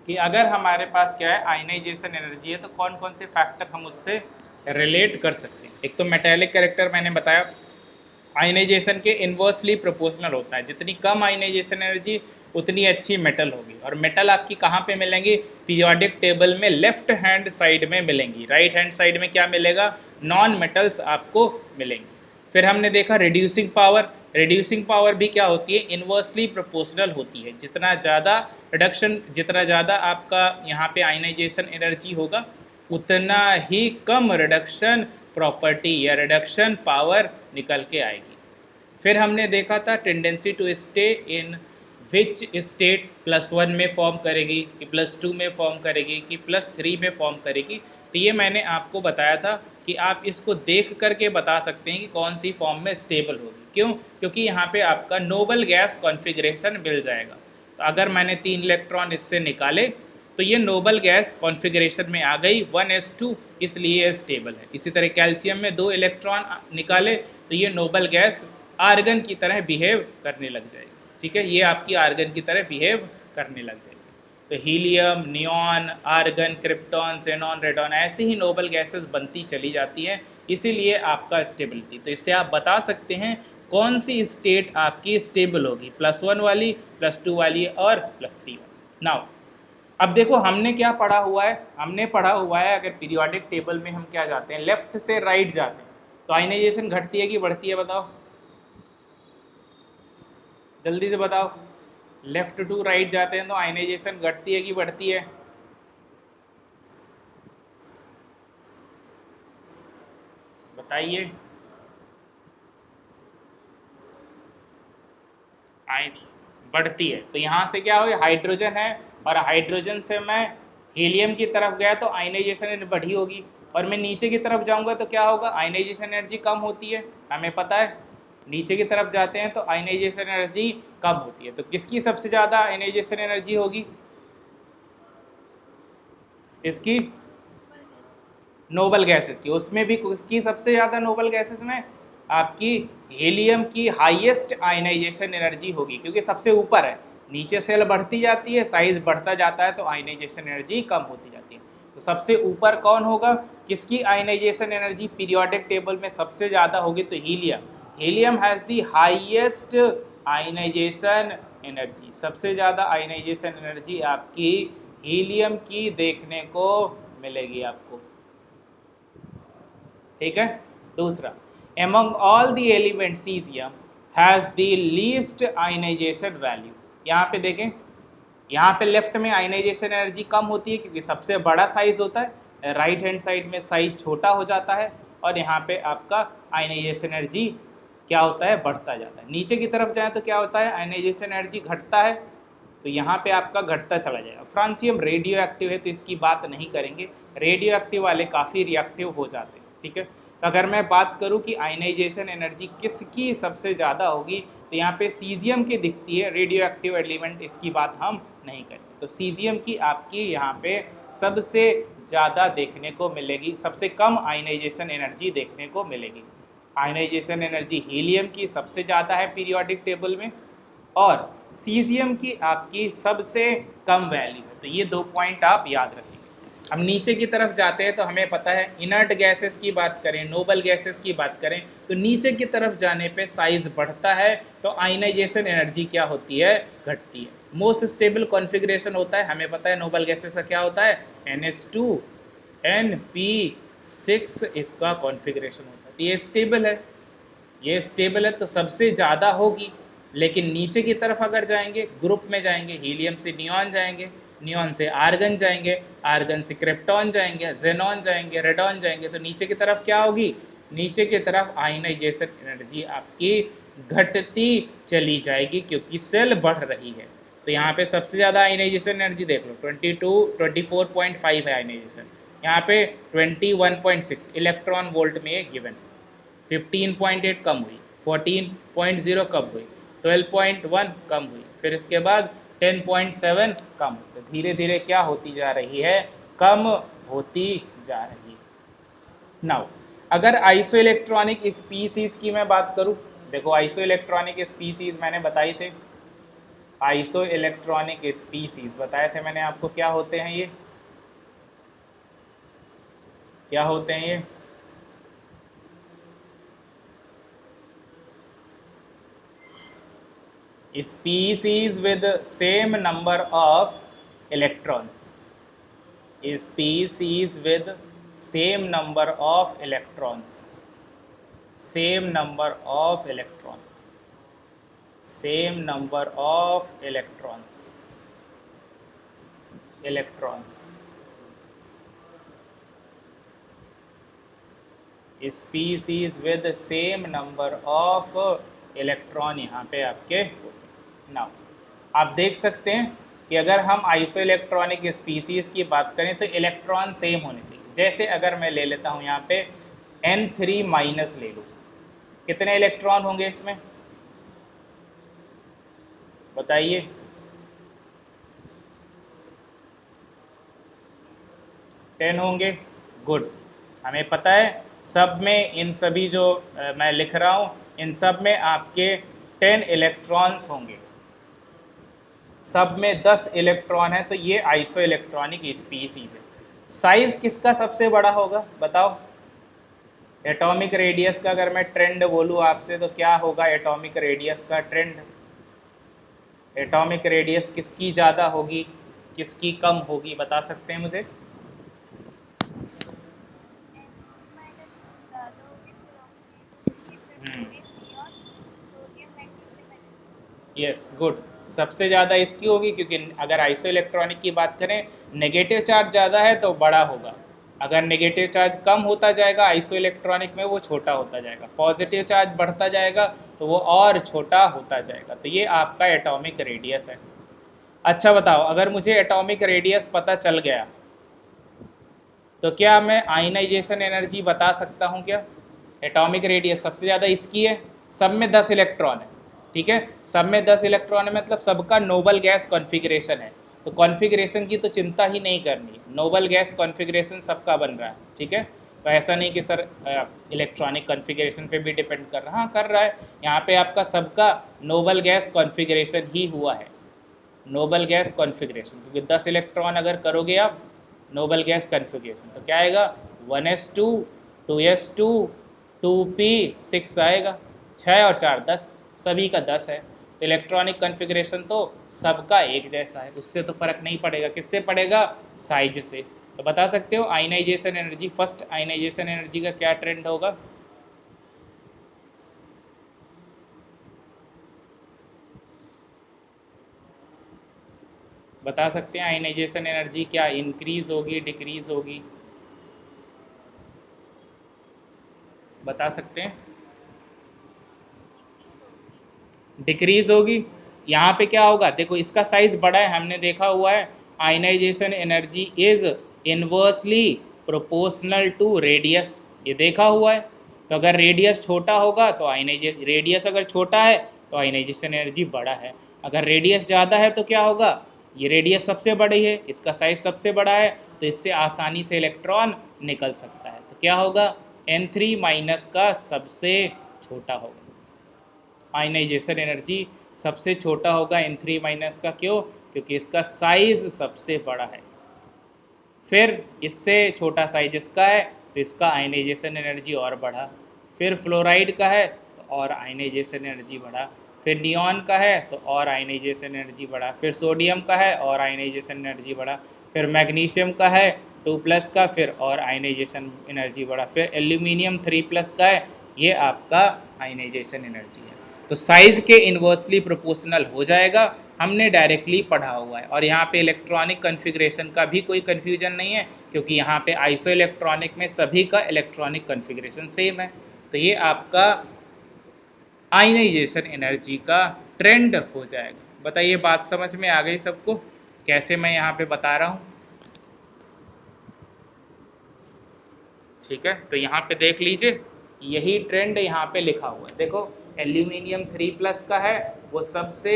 कि अगर हमारे पास क्या है आयनाइजेशन एनर्जी है तो कौन कौन से फैक्टर हम उससे रिलेट कर सकते हैं। एक तो मेटेलिक कैरेक्टर मैंने बताया, आयनाइजेशन के इन्वर्सली प्रोपोर्शनल होता है, जितनी कम आयनाइजेशन एनर्जी उतनी अच्छी मेटल होगी। और मेटल आपकी कहाँ पे मिलेंगी, पीरियोडिक टेबल में लेफ्ट हैंड साइड में मिलेंगी। राइट हैंड साइड में क्या मिलेगा, नॉन मेटल्स आपको मिलेंगी। फिर हमने देखा रिड्यूसिंग पावर, रिड्यूसिंग पावर भी क्या होती है, इन्वर्सली प्रोपोर्शनल होती है। जितना ज़्यादा रिडक्शन, जितना ज़्यादा आपका यहाँ पे आयनाइजेशन एनर्जी होगा उतना ही कम रिडक्शन प्रॉपर्टी या रिडक्शन पावर निकल के आएगी। फिर हमने देखा था tendency to stay in which state, +1 में फॉर्म करेगी कि +2 में फॉर्म करेगी कि +3 में फॉर्म करेगी। तो ये मैंने आपको बताया था कि आप इसको देख करके बता सकते हैं कि कौन सी फॉर्म में स्टेबल होगी। क्यों, क्योंकि यहाँ पे आपका नोबल गैस कॉन्फ़िगरेशन मिल जाएगा। तो अगर मैंने 3 इलेक्ट्रॉन इससे निकाले तो ये नोबल गैस कॉन्फ़िगरेशन में आ गई 1s2, इसलिए ये स्टेबल है। इसी तरह कैल्शियम में 2 इलेक्ट्रॉन निकाले तो ये नोबल गैस आर्गन की तरह बिहेव करने लग जाएगी। ठीक है, ये आपकी आर्गन की तरह बिहेव करने लग जाएगी। तो helium, neon, argon, krypton, xenon, radon, ऐसे ही नोबल गैसेस बनती चली जाती हैं, इसीलिए आपका स्टेबिलिटी। तो इससे आप बता सकते हैं कौन सी स्टेट आपकी स्टेबल होगी, +1 वाली, +2 वाली और +3 वाली। नाउ अब देखो हमने क्या पढ़ा हुआ है, हमने पढ़ा हुआ है अगर पीरियोडिक टेबल में हम क्या जाते हैं, लेफ्ट से राइट जाते हैं तो आयनाइजेशन घटती है कि बढ़ती है, बताओ जल्दी से बताओ। लेफ्ट टू राइट जाते हैं तो आयनाइजेशन घटती है कि बढ़ती है, बताइए। बढ़ती है। तो यहाँ से क्या हो, हाइड्रोजन है और हाइड्रोजन से मैं हीलियम की तरफ गया तो आयनाइजेशन बढ़ी होगी, और मैं नीचे की तरफ जाऊंगा तो क्या होगा, आयनाइजेशन एनर्जी कम होती है, हमें पता है। नीचे की तरफ जाते हैं तो आयनाइजेशन एनर्जी कम होती है। तो किसकी सबसे ज़्यादा आयनाइजेशन एनर्जी होगी, इसकी नोबल गैसेस की। उसमें भी किसकी सबसे ज़्यादा, नोबल गैसेस में आपकी हीलियम की हाईएस्ट आयनाइजेशन एनर्जी होगी, क्योंकि सबसे ऊपर है। नीचे सेल बढ़ती जाती है, साइज बढ़ता जाता है तो आयनाइजेशन एनर्जी कम होती जाती है। तो सबसे ऊपर कौन होगा, किसकी आयनाइजेशन एनर्जी पीरियोडिक टेबल में सबसे ज़्यादा होगी, तो helium. Helium has the highest ionisation energy. सबसे ज़्यादा आयनाइजेशन एनर्जी आपकी हीलियम की देखने को मिलेगी आपको। ठीक है। दूसरा, among all the element caesium has the least ionisation value. यहाँ पे देखें, यहाँ पे लेफ्ट में आयनाइजेशन एनर्जी कम होती है क्योंकि सबसे बड़ा साइज होता है, राइट हैंड साइड में साइज छोटा हो जाता है, और यहाँ पे आपका आयनाइजेशन एनर्जी क्या होता है, बढ़ता जाता है। नीचे की तरफ जाए तो क्या होता है, आयनाइजेशन एनर्जी घटता है, तो यहाँ पे आपका घटता चला जाएगा। फ्रांसियम रेडियो एक्टिव है तो इसकी बात नहीं करेंगे, रेडियो एक्टिव वाले काफ़ी रिएक्टिव हो जाते हैं। ठीक है, तो अगर मैं बात करूँ कि आयनाइजेशन एनर्जी किसकी सबसे ज़्यादा होगी तो यहाँ पे सीजियम की दिखती है, रेडियो एक्टिव एलिमेंट, इसकी बात हम नहीं करेंगे। तो सीजियम की आपकी यहाँ पे सबसे ज़्यादा देखने को मिलेगी, सबसे कम आयनाइजेशन एनर्जी देखने को मिलेगी। आयनाइजेशन एनर्जी हीलियम की सबसे ज़्यादा है पीरियोडिक टेबल में, और सीजियम की आपकी सबसे कम वैल्यू है। तो ये 2 पॉइंट आप याद रखेंगे। अब नीचे की तरफ जाते हैं तो हमें पता है इनर्ट गैसेस की बात करें, नोबल गैसेस की बात करें तो नीचे की तरफ जाने पे साइज बढ़ता है तो आयनाइजेशन एनर्जी क्या होती है, घटती है। मोस्ट स्टेबल कॉन्फ़िगरेशन होता है, हमें पता है नोबल गैसेस का क्या होता है, NH2 NP6 इसका कॉन्फ़िगरेशन होता है। तो ये स्टेबल है, ये स्टेबल है तो सबसे ज़्यादा होगी। लेकिन नीचे की तरफ अगर जाएंगे, ग्रुप में जाएंगे, हीलियम से नियॉन जाएंगे, नियॉन से आर्गन जाएंगे, आर्गन से क्रिप्टॉन जाएंगे, जेनॉन जाएंगे, रेडॉन जाएंगे, तो नीचे की तरफ क्या होगी, नीचे की तरफ आयनाइजेशन एनर्जी आपकी घटती चली जाएगी क्योंकि सेल बढ़ रही है। तो यहाँ पे सबसे ज़्यादा आयनाइजेशन एनर्जी देख लो, 24.5 है आयनाइजेशन, यहाँ पे 21.6 इलेक्ट्रॉन वोल्ट में गिवन है। 15.8 कम हुई, 14.0 कम हुई, 12.1 कम हुई, फिर इसके बाद 10.7 कम। तो धीरे धीरे क्या होती जा रही है, कम होती जा रही है। नाउ अगर आइसो इलेक्ट्रॉनिक स्पीसीज की मैं बात करूं, देखो आइसो इलेक्ट्रॉनिक स्पीसीज मैंने बताई थे, आइसो इलेक्ट्रॉनिक स्पीसीज बताए थे मैंने आपको, क्या होते हैं ये, क्या होते हैं ये? Species with same number of electrons, species with same number of electrons, same number of electron, same number of electrons, electrons, species with same number of electron यहाँ पे आपके होते हैं। नाउ आप देख सकते हैं कि अगर हम आइसो इलेक्ट्रॉनिक स्पीसीज की बात करें तो इलेक्ट्रॉन सेम होने चाहिए। जैसे अगर मैं ले लेता हूँ यहाँ पे N3 माइनस ले लूँ, कितने इलेक्ट्रॉन होंगे इसमें बताइए? टेन होंगे। गुड, हमें पता है सब में, इन सभी जो मैं लिख रहा हूँ इन सब में आपके 10 इलेक्ट्रॉन्स होंगे, सब में 10 इलेक्ट्रॉन है, तो ये आइसो इलेक्ट्रॉनिक स्पीसीज है। साइज किसका सबसे बड़ा होगा बताओ? एटॉमिक रेडियस का अगर मैं ट्रेंड बोलूँ आपसे तो क्या होगा एटॉमिक रेडियस का ट्रेंड? एटॉमिक रेडियस किसकी ज़्यादा होगी, किसकी कम होगी, बता सकते हैं मुझे? यस, गुड, सबसे ज़्यादा इसकी होगी, क्योंकि अगर आइसो इलेक्ट्रॉनिक की बात करें नेगेटिव चार्ज ज़्यादा है तो बड़ा होगा, अगर नेगेटिव चार्ज कम होता जाएगा आइसो इलेक्ट्रॉनिक में वो छोटा होता जाएगा, पॉजिटिव चार्ज बढ़ता जाएगा तो वो और छोटा होता जाएगा। तो ये आपका एटॉमिक रेडियस है। अच्छा बताओ, अगर मुझे एटॉमिक रेडियस पता चल गया तो क्या मैं आयनाइजेशन एनर्जी बता सकता हूँ क्या? एटॉमिक रेडियस सबसे ज़्यादा इसकी है, सब में 10 इलेक्ट्रॉन है, ठीक है, सब में 10 इलेक्ट्रॉन है मतलब सबका नोबल गैस कॉन्फ़िगरेशन है, तो कॉन्फ़िगरेशन की तो चिंता ही नहीं करनी, नोबल गैस कॉन्फ़िगरेशन सबका बन रहा है, ठीक है। तो ऐसा नहीं कि सर इलेक्ट्रॉनिक कॉन्फ़िगरेशन पे भी डिपेंड कर रहा, हाँ कर रहा है, यहाँ पे आपका सबका नोबल गैस कॉन्फ़िगरेशन ही हुआ है, नोबल गैस कॉन्फ़िगरेशन, क्योंकि 10 इलेक्ट्रॉन अगर करोगे आप नोबल गैस कॉन्फ़िगरेशन तो क्या आएगा 1s2 2s2 2p6 आएगा, 6 और 4 10, सभी का 10 है, तो इलेक्ट्रॉनिक कॉन्फ़िगरेशन तो सबका एक जैसा है, उससे तो फ़र्क नहीं पड़ेगा, किससे पड़ेगा? साइज से। तो बता सकते हो ionisation energy, first ionisation energy का क्या ट्रेंड होगा? बता सकते हैं आयनाइजेशन एनर्जी क्या इंक्रीज होगी डिक्रीज होगी? बता सकते हैं? डिक्रीज होगी। यहाँ पे क्या होगा देखो, इसका साइज बड़ा है, हमने देखा हुआ है ionisation energy is inversely proportional to radius, ये देखा हुआ है। तो अगर रेडियस छोटा होगा तो आयनाइजेशन, रेडियस अगर छोटा है तो आयनाइजेशन एनर्जी बड़ा है, अगर रेडियस ज़्यादा है तो क्या होगा, ये रेडियस सबसे बड़ी है, इसका साइज सबसे बड़ा है, तो इससे आसानी से इलेक्ट्रॉन निकल सकता है, तो क्या होगा N3 माइनस का सबसे छोटा होगा, आयनाइजेशन एनर्जी सबसे छोटा होगा N3 माइनस का, क्यों? क्योंकि इसका साइज सबसे बड़ा है। फिर इससे छोटा साइज इसका है तो इसका आयनाइजेशन एनर्जी और बढ़ा, फिर फ्लोराइड का है तो और आयनाइजेशन एनर्जी बढ़ा, फिर नियॉन का है तो और आयनाइजेशन एनर्जी बढ़ा, फिर सोडियम का है और आयनाइजेशन एनर्जी बढ़ा, फिर मैग्नीशियम का है 2+ का, फिर और आयनाइजेशन एनर्जी बढ़ा, फिर एल्यूमिनियम 3+ का है, ये आपका आयनाइजेशन एनर्जी है। तो साइज के इन्वर्सली प्रोपोर्शनल हो जाएगा, हमने डायरेक्टली पढ़ा हुआ है। और यहाँ पे इलेक्ट्रॉनिक कॉन्फ़िगरेशन का भी कोई कन्फ्यूजन नहीं है, क्योंकि यहाँ पे आइसो इलेक्ट्रॉनिक में सभी का इलेक्ट्रॉनिक कॉन्फ़िगरेशन सेम है। तो ये आपका आयनाइजेशन एनर्जी का ट्रेंड हो जाएगा। बताइए बात समझ में आ गई सबको, कैसे मैं यहाँ पे बता रहा हूँ? ठीक है, तो यहाँ पे देख लीजिए, यही ट्रेंड यहाँ पे लिखा हुआ है, देखो एल्यूमिनियम 3+ का है, वो सबसे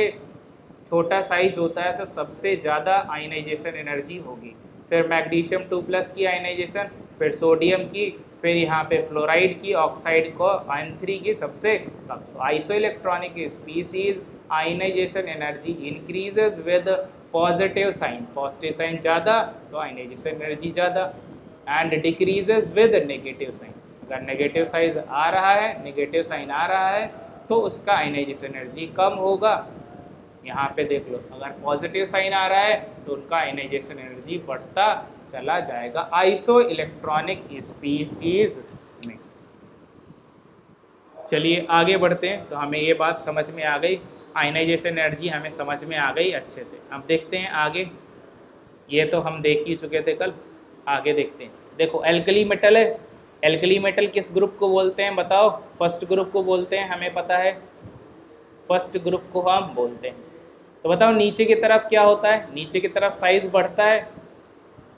छोटा साइज होता है तो सबसे ज़्यादा आयनाइजेशन एनर्जी होगी, फिर मैग्नीशियम 2+ की आयनाइजेशन, फिर सोडियम की, फिर यहाँ पे फ्लोराइड की, ऑक्साइड को N3 की सबसे कम। So isoelectronic species ionisation energy increases with positive sign ज़्यादा तो आयनाइजेशन एनर्जी ज़्यादा, and decreases with negative sign, अगर नेगेटिव साइन आ रहा है, नेगेटिव साइन आ रहा है तो उसका आयनाइजेशन एनर्जी कम होगा। यहाँ पे देख लो, अगर पॉजिटिव साइन आ रहा है तो उनका आयनाइजेशन एनर्जी बढ़ता चला जाएगा आइसो इलेक्ट्रॉनिक स्पीसीज में। चलिए आगे बढ़ते हैं। तो हमें ये बात समझ में आ गई, आयनाइजेशन एनर्जी हमें समझ में आ गई अच्छे से। अब देखते हैं आगे, ये तो हम देख ही चुके थे कल, आगे देखते हैं। देखो एल्कली मेटल है, एल्कली मेटल किस ग्रुप को बोलते हैं बताओ? फर्स्ट ग्रुप को बोलते हैं, हमें पता है फर्स्ट ग्रुप को हम बोलते हैं। तो बताओ नीचे की तरफ क्या होता है? नीचे की तरफ साइज बढ़ता है,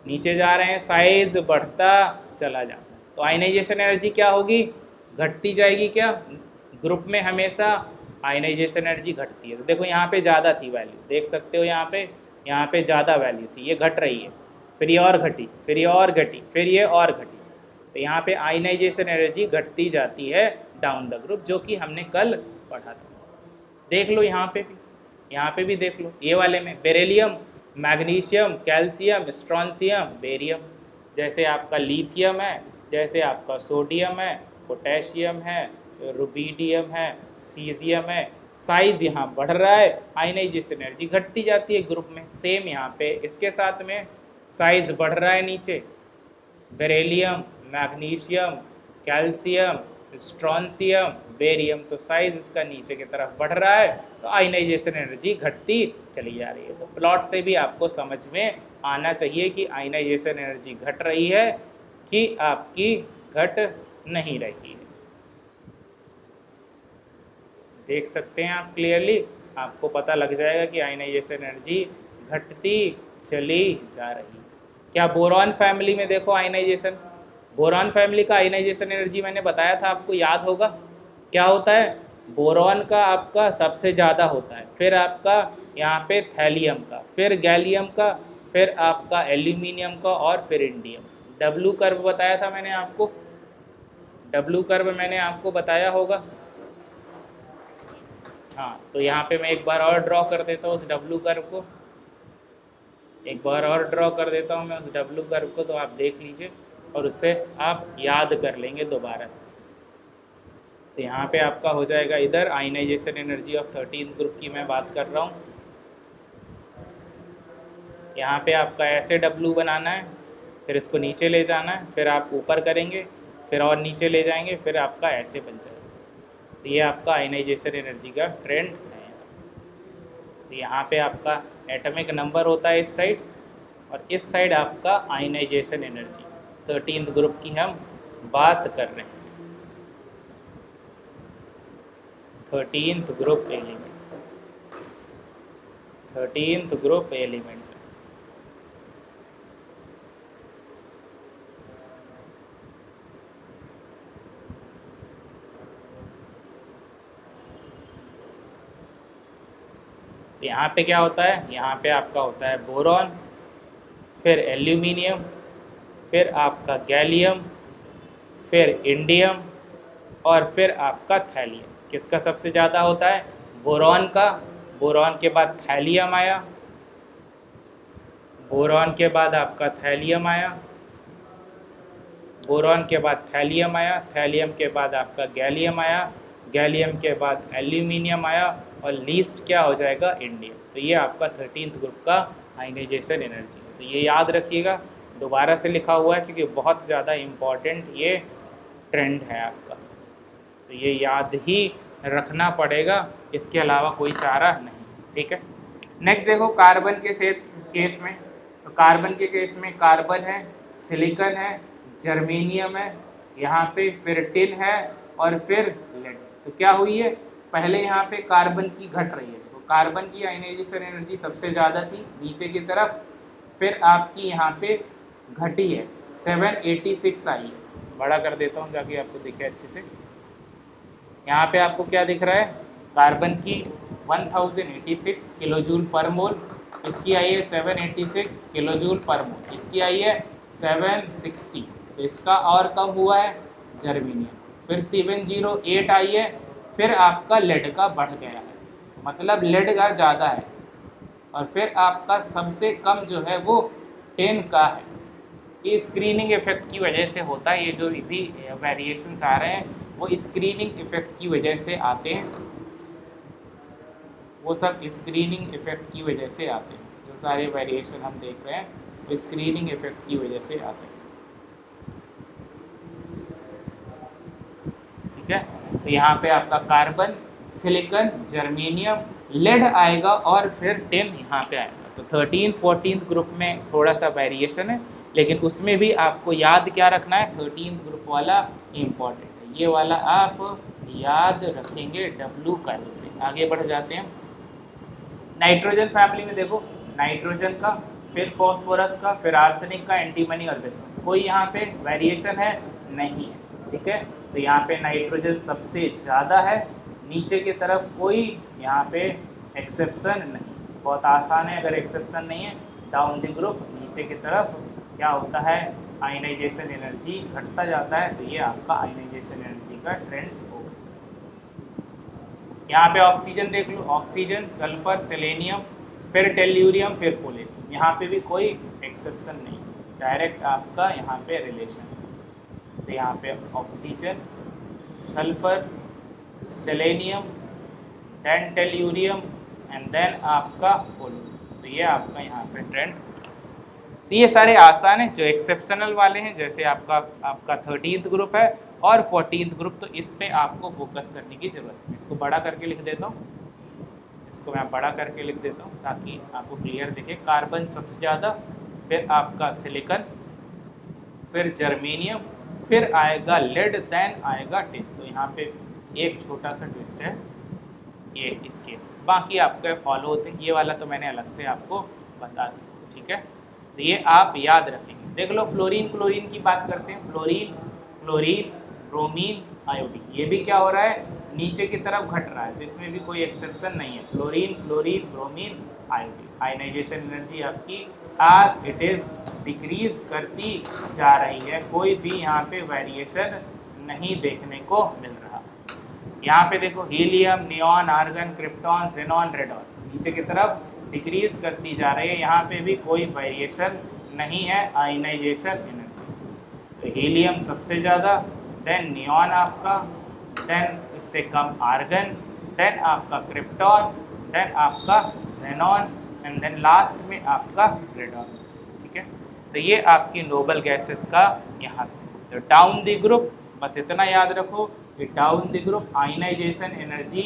नीचे जा रहे हैं साइज बढ़ता चला जाता है, तो आयनाइजेशन एनर्जी क्या होगी? घटती जाएगी। क्या ग्रुप में हमेशा आयनाइजेशन एनर्जी घटती है। तो देखो यहाँ पे ज़्यादा थी वैल्यू, देख सकते हो यहाँ पे ज़्यादा वैल्यू थी, ये घट रही है, फिर ये और घटी, फिर ये और घटी, फिर ये और घटी। तो यहाँ पे आयनाइजेशन एनर्जी घटती जाती है डाउन द ग्रुप, जो कि हमने कल पढ़ा था। देख लो यहाँ पे भी देख लो, ये वाले में beryllium, magnesium, calcium, strontium, barium, जैसे आपका लिथियम है, जैसे आपका सोडियम है, पोटेशियम है, रुबीडियम है, सीजियम है, साइज यहाँ बढ़ रहा है, आयनाइजेशन एनर्जी घटती जाती है ग्रुप में। सेम यहाँ पे इसके साथ में साइज बढ़ रहा है नीचे, beryllium, magnesium, calcium, strontium, barium, तो साइज इसका नीचे की तरफ बढ़ रहा है, तो आयनाइजेशन एनर्जी घटती चली जा रही है। तो प्लॉट से भी आपको समझ में आना चाहिए कि आयनाइजेशन एनर्जी घट रही है कि आपकी घट नहीं रही है। देख सकते हैं आप क्लियरली, आपको पता लग जाएगा कि आयनाइजेशन एनर्जी घटती चली जा रही है। क्या बोरॉन फैमिली में देखो आयनाइजेशन, बोरॉन फैमिली का आयनाइजेशन एनर्जी मैंने बताया था आपको, याद होगा क्या होता है? बोरॉन का आपका सबसे ज़्यादा होता है, फिर आपका यहाँ पे थैलियम का, फिर गैलियम का, फिर आपका एल्यूमिनियम का, और फिर इंडियम। डब्लू कर्व बताया था मैंने आपको, डब्लू कर्व मैंने आपको बताया होगा। हाँ, तो यहाँ पे मैं एक बार और ड्रॉ कर देता हूँ उस डब्लू कर्व को, एक बार और ड्रॉ कर देता हूँ मैं उस डब्लू कर्व को, तो आप देख लीजिए और उससे आप याद कर लेंगे दोबारा से। तो यहाँ पे आपका हो जाएगा, इधर ionization energy of 13th group की मैं बात कर रहा हूँ। यहाँ पे आपका ऐसे डब्लू बनाना है, फिर इसको नीचे ले जाना है, फिर आप ऊपर करेंगे, फिर और नीचे ले जाएंगे, फिर आपका ऐसे बन जाएगा। तो ये आपका आयनाइजेशन एनर्जी का ट्रेंड है। तो यहाँ पे आपका एटॉमिक नंबर होता है इस साइड, और इस साइड आपका आयनाइजेशन एनर्जी। 13th ग्रुप की हम बात कर रहे हैं, 13th group element, 13th group element. यहाँ पे क्या होता है? यहाँ पे आपका होता है बोरॉन, फिर एल्यूमिनियम, फिर आपका गैलियम, फिर इंडियम, और फिर आपका थैलियम। किसका सबसे ज़्यादा होता है? बोरॉन का। बोरॉन के बाद थैलियम आया, बोरॉन के बाद आपका थैलियम आया, बोरॉन के बाद थैलियम आया, थैलियम के बाद आपका गैलियम आया, गैलियम के बाद एल्यूमिनियम आया, और लीस्ट क्या हो जाएगा? इंडियम। तो ये आपका 13th ग्रुप का आयनाइजेशन एनर्जी है। तो ये याद रखिएगा, दोबारा से लिखा हुआ है क्योंकि बहुत ज़्यादा इम्पॉर्टेंट ये ट्रेंड है आपका, तो ये याद ही रखना पड़ेगा, इसके अलावा कोई चारा नहीं। ठीक है, नेक्स्ट देखो कार्बन के केस में। तो कार्बन के केस में कार्बन है, सिलिकॉन है, जर्मेनियम है, यहाँ पे फिर टिन है, और फिर लेड। तो क्या हुई है? पहले यहाँ पे कार्बन की घट रही है, तो कार्बन की आयनाइजेशन एनर्जी सबसे ज़्यादा थी नीचे की तरफ, फिर आपकी यहाँ पे घटी है, 786 आई है। बड़ा कर देता हूँ ताकि आपको दिखे अच्छे से। यहाँ पे आपको क्या दिख रहा है? कार्बन की 1086 किलोजूल पर मोल, इसकी आई है 786 किलोजूल पर मोल, इसकी आई है 760, तो इसका और कम हुआ है जर्मेनियम। फिर 708 आई है, फिर आपका लेड का बढ़ गया है, मतलब लेड का ज़्यादा है, और फिर आपका सबसे कम जो है वो 10 का है। ये स्क्रीनिंग इफेक्ट की वजह से होता है, ये जो भी वेरिएशंस आ रहे हैं वो स्क्रीनिंग इफेक्ट की वजह से आते हैं, वो सब स्क्रीनिंग इफेक्ट की वजह से आते हैं। जो सारे वेरिएशन हम देख रहे हैं वो स्क्रीनिंग इफेक्ट की वजह से आते हैं। ठीक है, तो यहाँ पे आपका कार्बन, सिलिकॉन, जर्मेनियम, लेड आएगा और फिर टिन यहाँ पे आएगा। तो 13 14 ग्रुप में थोड़ा सा वेरिएशन है, लेकिन उसमें भी आपको याद क्या रखना है, 13 ग्रुप वाला इम्पॉर्टेंट है, ये वाला आप याद रखेंगे डब्लू का। से आगे बढ़ जाते हैं। नाइट्रोजन फैमिली में देखो, नाइट्रोजन का, फिर फॉस्फोरस का, फिर आर्सेनिक का, एंटीमनी और बेसन। कोई यहाँ पे वेरिएशन है नहीं है। ठीक है, तो यहाँ पे नाइट्रोजन सबसे ज़्यादा है, नीचे की तरफ कोई यहाँ पे एक्सेप्शन नहीं। बहुत आसान है, अगर एक्सेप्शन नहीं है डाउन द ग्रुप नीचे की तरफ क्या होता है, आयनाइजेशन एनर्जी घटता जाता है। तो ये आपका आयनाइजेशन एनर्जी का ट्रेंड होगा। यहाँ पे ऑक्सीजन देख लो, ऑक्सीजन, सल्फर, सेलेनियम, फिर टेल्यूरियम, फिर पोलेनियम। यहाँ पे भी कोई एक्सेप्शन नहीं, डायरेक्ट आपका यहाँ पे रिलेशन। तो यहाँ पे oxygen, sulphur, selenium, then tellurium and then आपका पोलेनियम। तो ये आपका यहाँ पे ट्रेंड। तो ये सारे आसान है। जो एक्सेप्शनल वाले हैं, जैसे आपका 13th ग्रुप है और 14th ग्रुप, तो इस पे आपको फोकस करने की जरूरत है। इसको बड़ा करके लिख देता हूँ, इसको मैं बड़ा करके लिख देता हूँ ताकि आपको क्लियर दिखे। कार्बन सबसे ज़्यादा, फिर आपका सिलिकॉन, फिर जर्मेनियम, फिर आएगा लेड, देन आएगा टिन। तो यहाँ पे एक छोटा सा ट्विस्ट है ये इस केस में, बाकी आपके फॉलो होते हैं। ये वाला तो मैंने अलग से आपको बता दिया। ठीक है, तो ये आप याद रखेंगे। देख लो, फ्लोरीन क्लोरीन की बात करते हैं। फ्लोरीन, क्लोरीन, ब्रोमीन, आयोडीन, ये भी क्या हो रहा है, नीचे की तरफ घट रहा है। तो इसमें भी कोई एक्सेप्शन नहीं है। Fluorine, chlorine, bromine, iodine, ionisation energy आपकी आज इट इज डिक्रीज करती जा रही है, कोई भी यहाँ पे वेरिएशन नहीं देखने को मिल रहा। यहाँ पे देखो, helium, neon, argon, krypton, xenon, radon, नीचे की तरफ डिक्रीज करती जा रही है, यहाँ पे भी कोई वेरिएशन नहीं है आयनाइजेशन एनर्जी। तो हीलियम सबसे ज़्यादा, देन नियॉन आपका, देन इससे कम आर्गन, देन आपका क्रिप्टॉन, देन आपका जेनॉन एंड देन लास्ट में आपका रेडॉन। ठीक है, तो ये आपकी नोबल गैसेस का यहाँ। तो डाउन द ग्रुप बस इतना याद रखो कि down the group ionisation energy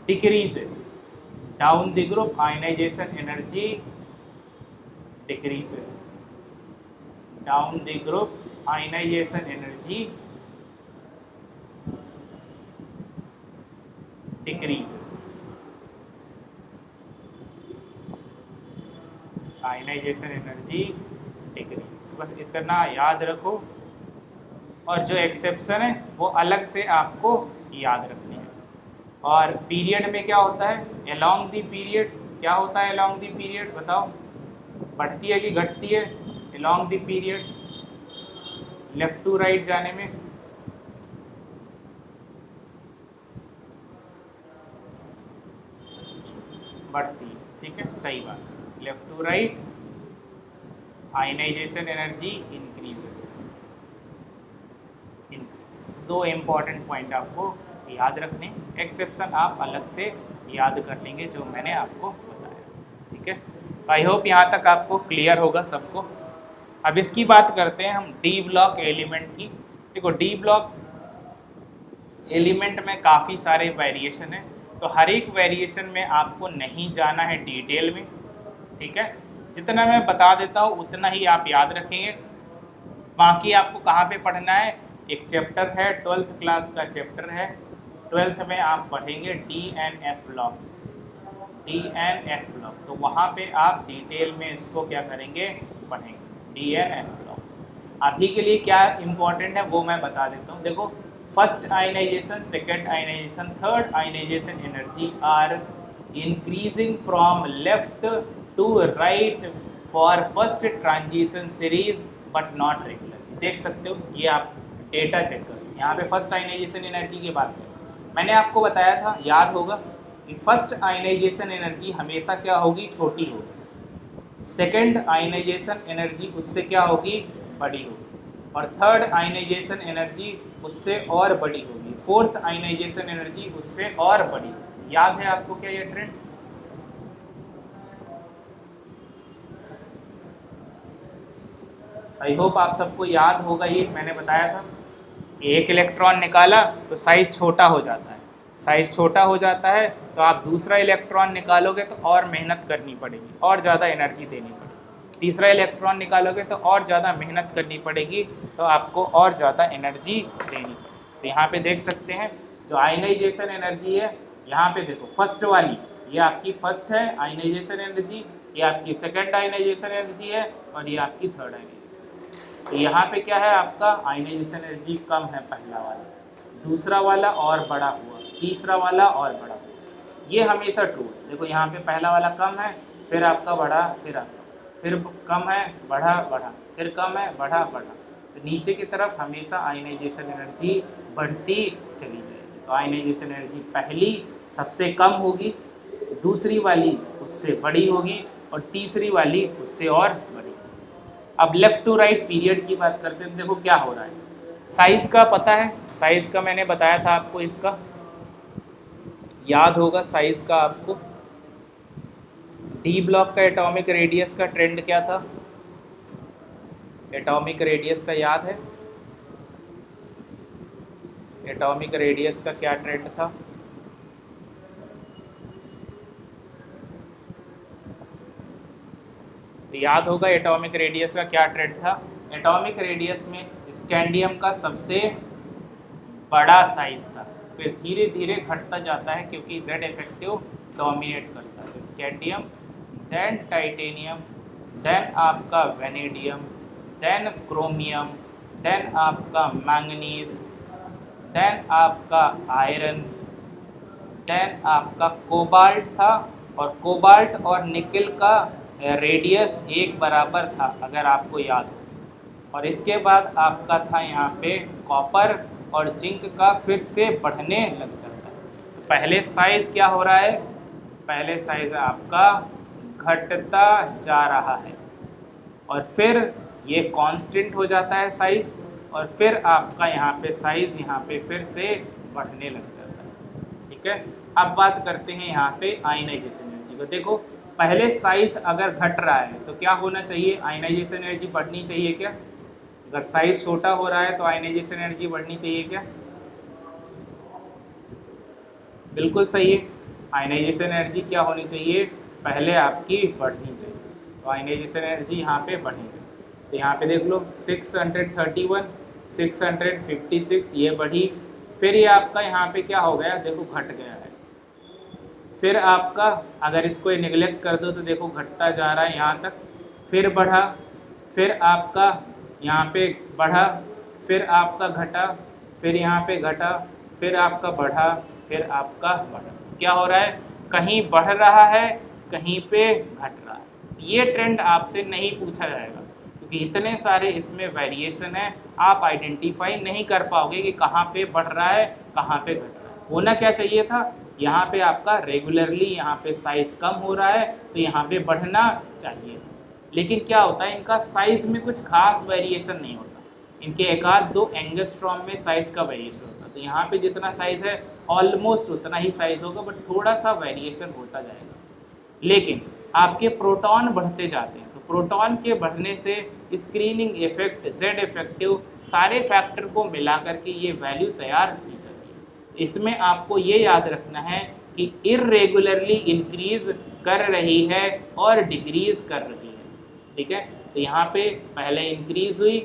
decreases, down the group ionisation energy decreases, down the group ionisation energy decreases, ionisation energy decrease. बस इतना याद रखो, और जो एक्सेप्शन है वो अलग से आपको याद रखनी है। और पीरियड में क्या होता है, अलोंग द पीरियड क्या होता है, अलोंग द पीरियड बताओ, बढ़ती है कि घटती है along the period, left to right जाने में? बढ़ती है। ठीक है, सही बात, left to right ionisation energy increases. दो इम्पॉर्टेंट पॉइंट आपको याद रखने, एक्सेप्शन आप अलग से याद कर लेंगे जो मैंने आपको बताया। ठीक है, आई होप यहाँ तक आपको क्लियर होगा सबको। अब इसकी बात करते हैं हम डी ब्लॉक एलिमेंट की। देखो, डी ब्लॉक एलिमेंट में काफ़ी सारे वेरिएशन हैं, तो हर एक वेरिएशन में आपको नहीं जाना है डिटेल में। ठीक है, जितना मैं बता देता हूँ उतना ही आप याद रखेंगे। बाकी आपको कहाँ पे पढ़ना है, एक चैप्टर है 12th क्लास का चैप्टर है, 12th में आप पढ़ेंगे DNF ब्लॉक, DNF ब्लॉक। तो वहाँ पे आप डिटेल में इसको क्या करेंगे, पढ़ेंगे DNF ब्लॉक। अभी के लिए क्या इम्पोर्टेंट है वो मैं बता देता हूँ। देखो, first ionisation, second ionisation, third ionisation energy are increasing from left to right for first transition series but not regular. देख सकते हो, ये आप डेटा चेक करो। यहाँ पे फर्स्ट आयनाइजेशन एनर्जी की बात करें, मैंने आपको बताया था, याद होगा कि फर्स्ट आयनाइजेशन एनर्जी हमेशा क्या होगी, छोटी होगी, सेकंड आयनाइजेशन एनर्जी उससे क्या होगी, बड़ी होगी, और थर्ड आयनाइजेशन एनर्जी उससे और बड़ी होगी, फोर्थ आयनाइजेशन एनर्जी उससे और बड़ी होगी। याद है आपको क्या ये ट्रेंड? आई होप आप सबको याद होगा, ये मैंने बताया था कि एक इलेक्ट्रॉन निकाला तो साइज छोटा हो जाता है, साइज छोटा हो जाता है तो आप दूसरा इलेक्ट्रॉन निकालोगे तो और मेहनत करनी पड़ेगी, और ज़्यादा एनर्जी देनी पड़ेगी, तीसरा इलेक्ट्रॉन निकालोगे तो और ज़्यादा मेहनत करनी पड़ेगी, तो आपको और ज़्यादा एनर्जी देनी पड़ेगी। तो यहाँ पे देख सकते हैं जो आयनाइजेशन एनर्जी है, यहाँ पे देखो फर्स्ट वाली ये आपकी फर्स्ट है आयनाइजेशन एनर्जी, ये आपकी सेकेंड आयनाइजेशन एनर्जी है, और ये आपकी थर्ड आयनाइजेशन। तो यहाँ पे क्या है, आपका आयनाइजेशन एनर्जी कम है पहला वाला, दूसरा वाला और बड़ा हुआ, तीसरा वाला और बड़ा हुआ, ये हमेशा ट्रू है। देखो यहाँ पे पहला वाला कम है, फिर आपका बढ़ा, फिर कम है, बढ़ा बढ़ा, फिर कम है, बढ़ा बढ़ा, तो नीचे की तरफ हमेशा आयनाइजेशन एनर्जी बढ़ती चली जाएगी। तो आयनाइजेशन एनर्जी पहली सबसे कम होगी, दूसरी वाली उससे बड़ी होगी, और तीसरी वाली उससे और बड़ी। अब लेफ्ट टू राइट पीरियड की बात करते हैं, देखो क्या हो रहा है। साइज का पता है, साइज का मैंने बताया था आपको, इसका याद होगा साइज का आपको। डी ब्लॉक का एटॉमिक रेडियस का ट्रेंड क्या था, एटॉमिक रेडियस का याद है, एटॉमिक रेडियस का क्या ट्रेंड था? तो याद होगा एटॉमिक रेडियस का क्या ट्रेंड था। एटॉमिक रेडियस में स्कैंडियम का सबसे बड़ा साइज था, फिर धीरे धीरे घटता जाता है क्योंकि जेड इफेक्टिव डोमिनेट करता है। स्कैंडियम, देन टाइटेनियम, देन आपका वेनेडियम, देन क्रोमियम, देन आपका मैंगनीज, देन आपका आयरन, देन आपका कोबाल्ट था, और कोबाल्ट और निकल का रेडियस एक बराबर था अगर आपको याद हो, और इसके बाद आपका था यहाँ पे कॉपर और जिंक का फिर से बढ़ने लग जाता है। तो पहले साइज क्या हो रहा है, पहले साइज आपका घटता जा रहा है, और फिर ये कांस्टेंट हो जाता है साइज, और फिर आपका यहाँ पे साइज यहाँ पे फिर से बढ़ने लग जाता है। ठीक है, अब बात करते हैं यहाँ पे आयनाइजेशन एनर्जी को। देखो पहले साइज अगर घट रहा है तो क्या होना चाहिए, आयनाइजेशन एनर्जी बढ़नी चाहिए क्या? अगर साइज छोटा हो रहा है तो आयनाइजेशन एनर्जी बढ़नी चाहिए क्या? बिल्कुल सही है, आयनाइजेशन एनर्जी क्या होनी चाहिए, पहले आपकी बढ़नी चाहिए। तो आयनाइजेशन एनर्जी यहाँ पे बढ़ेगी, तो यहाँ पे देख लो 631, 656 ये बढ़ी, फिर ये आपका यहाँ पे क्या हो गया, देखो घट गया है, फिर आपका अगर इसको निगलेक्ट कर दो तो देखो घटता जा रहा है यहाँ तक, फिर बढ़ा, फिर आपका यहाँ पे बढ़ा, फिर आपका घटा, फिर यहाँ पे घटा, फिर आपका बढ़ा, फिर आपका बढ़ा। क्या हो रहा है, कहीं बढ़ रहा है, कहीं पे घट रहा है। ये ट्रेंड आपसे नहीं पूछा जाएगा क्योंकि इतने सारे इसमें वेरिएशन है, आप आइडेंटिफाई नहीं कर पाओगे कि कहाँ पे बढ़ रहा है, कहाँ पे घट रहा है। होना क्या चाहिए था, यहाँ पे आपका रेगुलरली यहाँ पे साइज कम हो रहा है तो यहाँ पे बढ़ना चाहिए, लेकिन क्या होता है इनका साइज में कुछ खास वेरिएशन नहीं होता, इनके एक आध दो एंगस्ट्रॉम में साइज का वेरिएशन होता है। तो यहाँ पे जितना साइज है ऑलमोस्ट उतना ही साइज होगा, बट थोड़ा सा वेरिएशन होता जाएगा। लेकिन आपके प्रोटॉन बढ़ते जाते हैं, तो प्रोटॉन के बढ़ने से स्क्रीनिंग इफेक्ट, जेड इफेक्टिव, सारे फैक्टर को मिला करके ये वैल्यू तैयार की जाती है। इसमें आपको ये याद रखना है कि इरेगुलरली इंक्रीज कर रही है और डिक्रीज कर रही है। ठीक है, तो यहाँ पे पहले इंक्रीज हुई,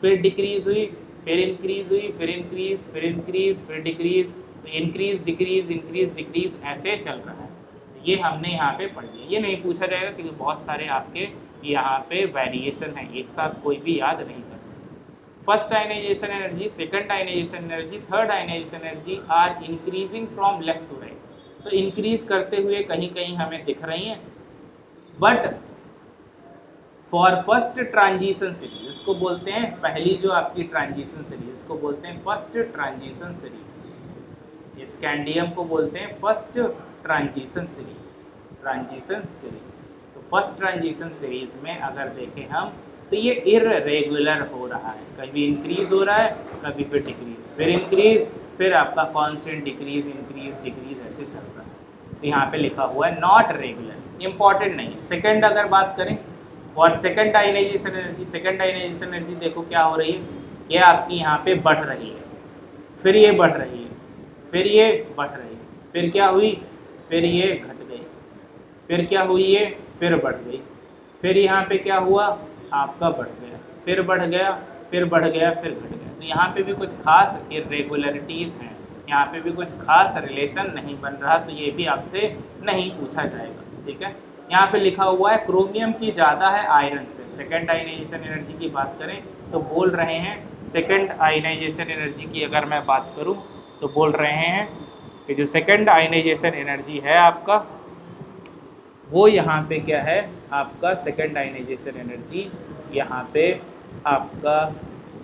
फिर डिक्रीज हुई, फिर इंक्रीज हुई, फिर इंक्रीज, फिर इंक्रीज, फिर डिक्रीज, तो इंक्रीज डिक्रीज इंक्रीज डिक्रीज ऐसे चल रहा है। ये हमने यहाँ पे पढ़ लिया, ये नहीं पूछा जाएगा क्योंकि बहुत सारे आपके यहाँ पे वेरिएशन है, एक साथ कोई भी याद नहीं कर सकता। First ionisation energy, second ionisation energy, third ionisation energy are increasing from left to right, तो इंक्रीज करते हुए कहीं कहीं हमें दिख रही हैं, but for first transition series, इसको बोलते हैं पहली जो आपकी ट्रांजिशन सीरीज, इसको बोलते हैं फर्स्ट ट्रांजिशन सीरीज, स्कैंडियम को बोलते हैं फर्स्ट ट्रांजिशन सीरीज। तो फर्स्ट ट्रांजिशन सीरीज में अगर देखें हम तो ये इर्रेगुलर हो रहा है, कभी इंक्रीज हो रहा है, कभी फिर डिक्रीज, फिर इंक्रीज, फिर आपका कांस्टेंट डिक्रीज इंक्रीज डिक्रीज ऐसे चल रहा है। तो यहाँ पे लिखा हुआ है नॉट रेगुलर, इंपॉर्टेंट नहीं है। सेकंड अगर बात करें और second ionisation energy, second ionisation energy देखो क्या हो रही है, ये आपकी यहाँ पे बढ़ रही है, फिर ये बढ़ रही है, फिर ये बढ़ रही है, फिर क्या हुई, फिर ये घट गई, फिर क्या हुई, ये फिर बढ़ गई, फिर यहाँ पे क्या हुआ आपका बढ़ गया, फिर बढ़ गया, फिर बढ़ गया, फिर घट गया। तो यहाँ पे भी कुछ खास इरेगुलरिटीज़ हैं, यहाँ पे भी कुछ खास रिलेशन नहीं बन रहा, तो ये भी आपसे नहीं पूछा जाएगा। ठीक है, यहाँ पे लिखा हुआ है क्रोमियम की ज़्यादा है आयरन से। सेकेंड आयनाइजेशन एनर्जी की बात करें तो बोल रहे हैं, सेकेंड आयनाइजेशन एनर्जी की अगर मैं बात करूँ तो बोल रहे हैं कि जो सेकेंड आयनाइजेशन एनर्जी है आपका, वो यहाँ पे क्या है आपका सेकेंड आयनाइजेशन एनर्जी यहाँ पे आपका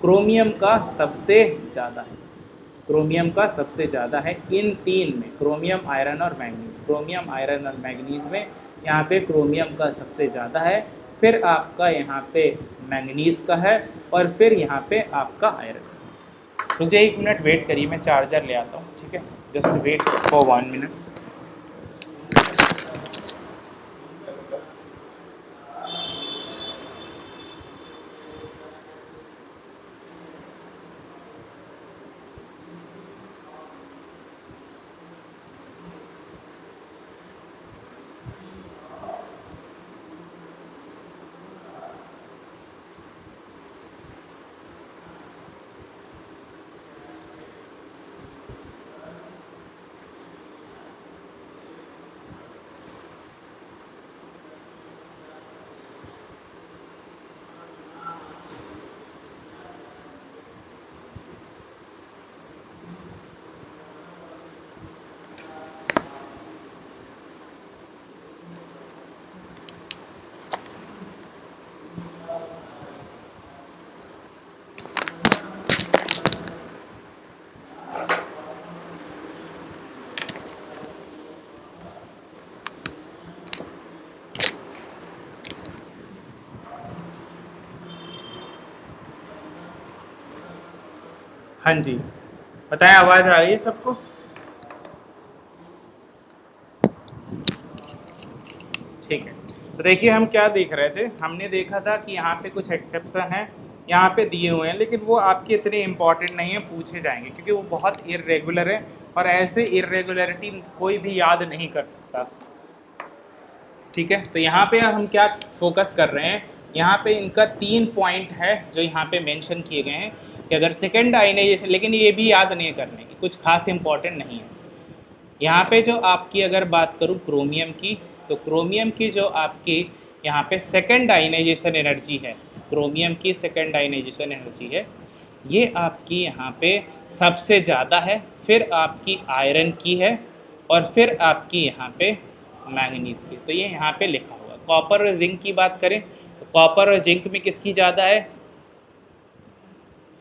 क्रोमियम का सबसे ज़्यादा है, क्रोमियम का सबसे ज़्यादा है इन तीन में, क्रोमियम, आयरन और मैंगनीज। क्रोमियम, आयरन और मैंगनीज में यहाँ पे क्रोमियम का सबसे ज़्यादा है, फिर आपका यहाँ पे मैंगनीज का है, और फिर यहाँ पे आपका आयरन। मुझे 1 मिनट वेट करिए, मैं चार्जर ले आता हूँ। ठीक है, जस्ट वेट फॉर 1 मिनट। हाँ जी, बताएं, आवाज़ आ रही है सबको? ठीक है, तो देखिए हम क्या देख रहे थे, हमने देखा था कि यहाँ पे कुछ एक्सेप्शन हैं यहाँ पे दिए हुए हैं, लेकिन वो आपके इतने इम्पॉर्टेंट नहीं है, पूछे जाएंगे क्योंकि वो बहुत इरेगुलर है, और ऐसे इरेगुलरिटी कोई भी याद नहीं कर सकता। ठीक है, तो यहाँ पे हम क्या फोकस कर रहे हैं, यहाँ पे इनका 3 पॉइंट है जो यहाँ पे मेंशन किए गए हैं कि अगर सेकेंड आयनाइजेशन, लेकिन ये भी याद नहीं करने की, कुछ खास इंपॉर्टेंट नहीं है। यहाँ पे जो आपकी अगर बात करूँ क्रोमियम की, तो क्रोमियम की जो आपकी यहाँ पे सेकेंड आयनाइजेशन एनर्जी है, क्रोमियम की सेकेंड आयनाइजेशन एनर्जी है, ये आपकी यहाँ पे सबसे ज़्यादा है, फिर आपकी आयरन की है, और फिर आपकी यहाँ पे मैंगनीज की। तो ये यहाँ पे लिखा हुआ है। कॉपर और जिंक की बात करें तो कॉपर और जिंक में किसकी ज़्यादा है,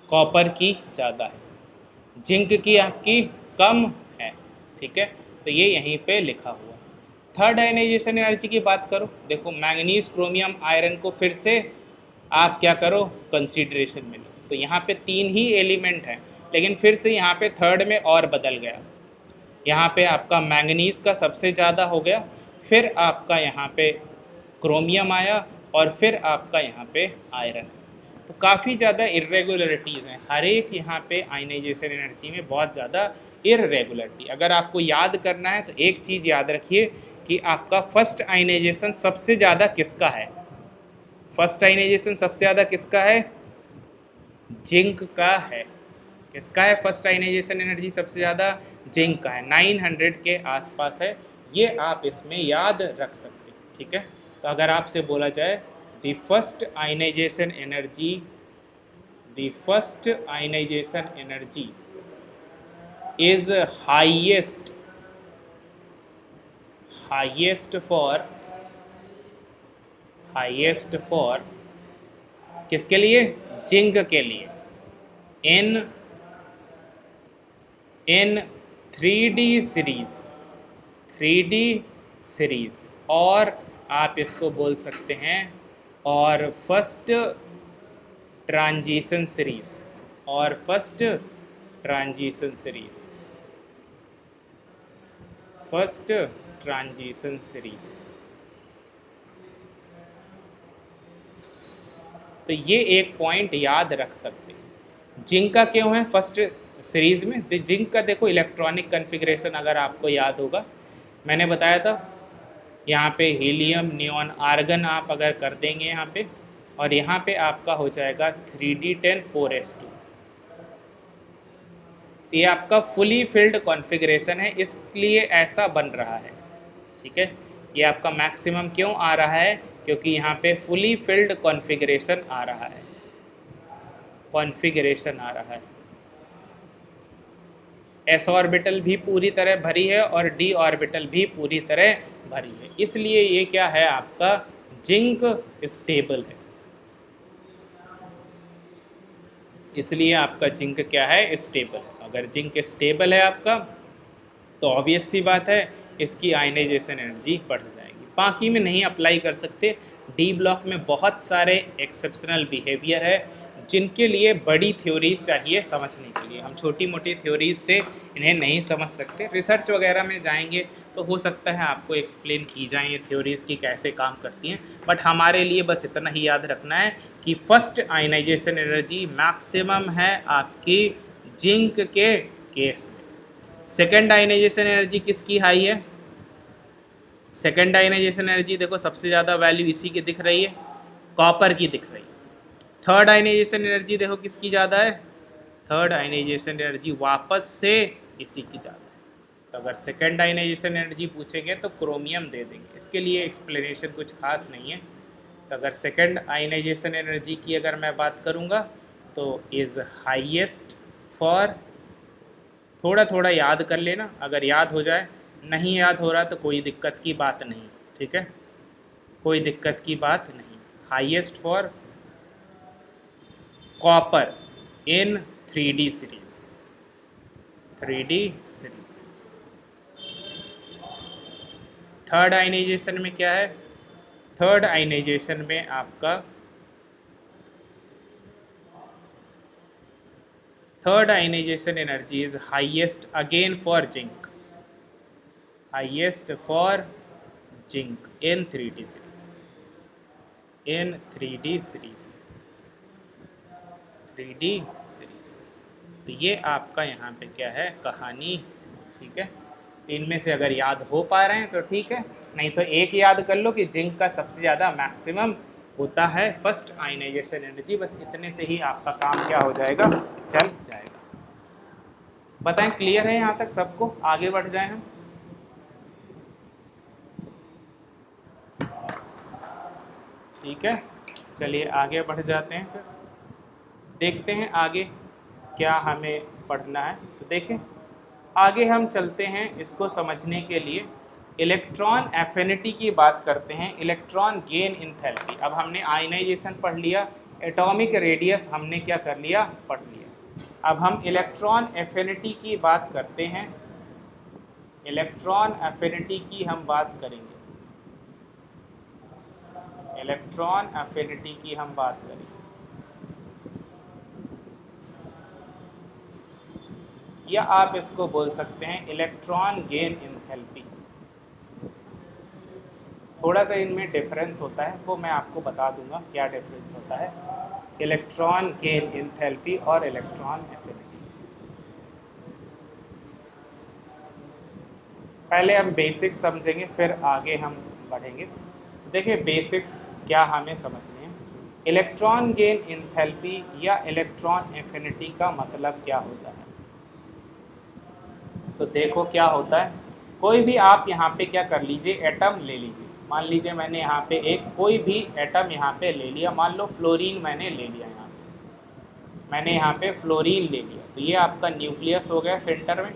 कॉपर की ज़्यादा है, जिंक की आपकी कम है। ठीक है, तो ये यहीं पे लिखा हुआ। थर्ड आयनाइजेशन एनर्जी की बात करो, देखो मैंगनीज, क्रोमियम, आयरन को फिर से आप क्या करो कंसीडरेशन में लो, तो यहाँ पे 3 ही एलिमेंट हैं, लेकिन फिर से यहाँ पे थर्ड में और बदल गया, यहाँ पे आपका मैंगनीज का सबसे ज़्यादा हो गया, फिर आपका यहाँ पे क्रोमियम आया, और फिर आपका यहाँ पे आयरन। तो काफ़ी ज़्यादा इरेगुलरिटीज़ हैं, हर एक यहाँ पे आयनाइजेशन एनर्जी में बहुत ज़्यादा इरेगुलरिटी। अगर आपको याद करना है तो एक चीज़ याद रखिए कि आपका फर्स्ट आयनाइजेशन सबसे ज़्यादा किसका है, फर्स्ट आयनाइजेशन सबसे ज़्यादा किसका है, जिंक का है। किसका है फर्स्ट आयनाइजेशन एनर्जी सबसे ज़्यादा, जिंक का है, 900 के आसपास है, ये आप इसमें याद रख सकते हैं। ठीक है, तो अगर आपसे बोला जाए the first ionization energy is highest for किसके लिए, जिंक के लिए, in 3D series 3D series, और आप इसको बोल सकते हैं और फर्स्ट ट्रांजिशन सीरीज, और first transition series, first transition series. तो ये एक पॉइंट याद रख सकते हैं। जिंक का क्यों है फर्स्ट सीरीज में? जिंक का देखो इलेक्ट्रॉनिक कॉन्फ़िगरेशन अगर आपको याद होगा, मैंने बताया था यहाँ पे हीलियम नियॉन आर्गन आप अगर कर देंगे यहाँ पे, और यहाँ पे आपका हो जाएगा 3D10 4s2। तो ये आपका फुली फिल्ड कॉन्फ़िगरेशन है, इसलिए ऐसा बन रहा है। ठीक है, ये आपका मैक्सिमम क्यों आ रहा है? क्योंकि यहाँ पे फुली फिल्ड कॉन्फ़िगरेशन आ रहा है, कॉन्फ़िगरेशन आ रहा है। एस ऑर्बिटल भी पूरी तरह भरी है और डी ऑर्बिटल भी पूरी तरह भरी है, इसलिए ये क्या है आपका जिंक स्टेबल है। इसलिए आपका जिंक क्या है? स्टेबल। अगर जिंक स्टेबल है आपका तो ऑब्वियस सी बात है इसकी आयनाइजेशन एनर्जी बढ़ जाएगी। बाकी में नहीं अप्लाई कर सकते। डी ब्लॉक में बहुत सारे एक्सेप्शनल बिहेवियर है जिनके लिए बड़ी थ्योरीज चाहिए समझने के लिए। हम छोटी मोटी थ्योरीज से इन्हें नहीं समझ सकते। रिसर्च वगैरह में जाएंगे तो हो सकता है आपको एक्सप्लेन की जाए ये थ्योरीज की कैसे काम करती हैं, बट हमारे लिए बस इतना ही याद रखना है कि फर्स्ट आयनाइजेशन एनर्जी मैक्सिमम है आपकी जिंक के केस में। सेकेंड आयनाइजेशन एनर्जी किसकी हाई है? सेकेंड आयनाइजेशन एनर्जी देखो सबसे ज़्यादा वैल्यू इसी की दिख रही है, कॉपर की दिख रही है। थर्ड आयनाइजेशन एनर्जी देखो किसकी ज़्यादा है? थर्ड आयनाइजेशन एनर्जी वापस से इसी की ज़्यादा है। तो अगर सेकेंड आयनाइजेशन एनर्जी पूछेंगे तो क्रोमियम दे देंगे, इसके लिए एक्सप्लेनेशन कुछ खास नहीं है। तो अगर सेकेंड आयनाइजेशन एनर्जी की अगर मैं बात करूँगा तो इज़ हाईएस्ट फॉर, थोड़ा थोड़ा याद कर लेना, अगर याद हो जाए, नहीं याद हो रहा तो कोई दिक्कत की बात नहीं। ठीक है, कोई दिक्कत की बात नहीं। Highest for copper in 3D series, 3D series. Third ionisation में क्या है? थर्ड आयनाइजेशन में आपका third ionisation energy is highest again for zinc, highest for zinc in 3D series, in 3D series, 3D series. तो ये आपका यहाँ पे क्या है कहानी। ठीक है, इनमें से अगर याद हो पा रहे हैं तो ठीक है, नहीं तो एक याद कर लो कि जिंक का सबसे ज़्यादा मैक्सिमम होता है फर्स्ट आयनाइजेशन एनर्जी। बस इतने से ही आपका काम क्या हो जाएगा? चल जाएगा। बताएं क्लियर है यहाँ तक सबको? आगे बढ़ जाएं हम। ठीक है, चलिए आगे बढ़ जाते हैं, फिर देखते हैं आगे क्या हमें पढ़ना है। तो देखें आगे हम चलते हैं इसको समझने के लिए इलेक्ट्रॉन एफिनिटी की बात करते हैं, इलेक्ट्रॉन गेन इंथैल्पी। अब हमने आयनाइजेशन पढ़ लिया, एटॉमिक रेडियस हमने क्या कर लिया? पढ़ लिया। अब हम इलेक्ट्रॉन एफिनिटी की बात करते हैं, इलेक्ट्रॉन एफिनिटी की हम बात करेंगे, इलेक्ट्रॉन एफिनिटी की हम बात करेंगे, या आप इसको बोल सकते हैं इलेक्ट्रॉन गेन इंथैल्पी। थोड़ा सा इनमें डिफरेंस होता है, वो मैं आपको बता दूंगा क्या डिफरेंस होता है इलेक्ट्रॉन गेन इंथैल्पी और इलेक्ट्रॉन एफिनिटी। पहले हम बेसिक्स समझेंगे फिर आगे हम बढ़ेंगे। तो देखिए बेसिक्स क्या हमें समझने हैं। इलेक्ट्रॉन गेन इंथैल्पी या इलेक्ट्रॉन एफिनिटी का मतलब क्या होता है? तो देखो क्या होता है, कोई भी आप यहाँ पे क्या कर लीजिए, एटम ले लीजिए। मान लीजिए मैंने यहाँ पे एक कोई भी एटम यहाँ पे ले लिया, मान लो फ्लोरीन मैंने ले लिया, यहाँ पे मैंने यहाँ पे फ्लोरीन ले लिया। तो ये आपका न्यूक्लियस हो गया सेंटर में।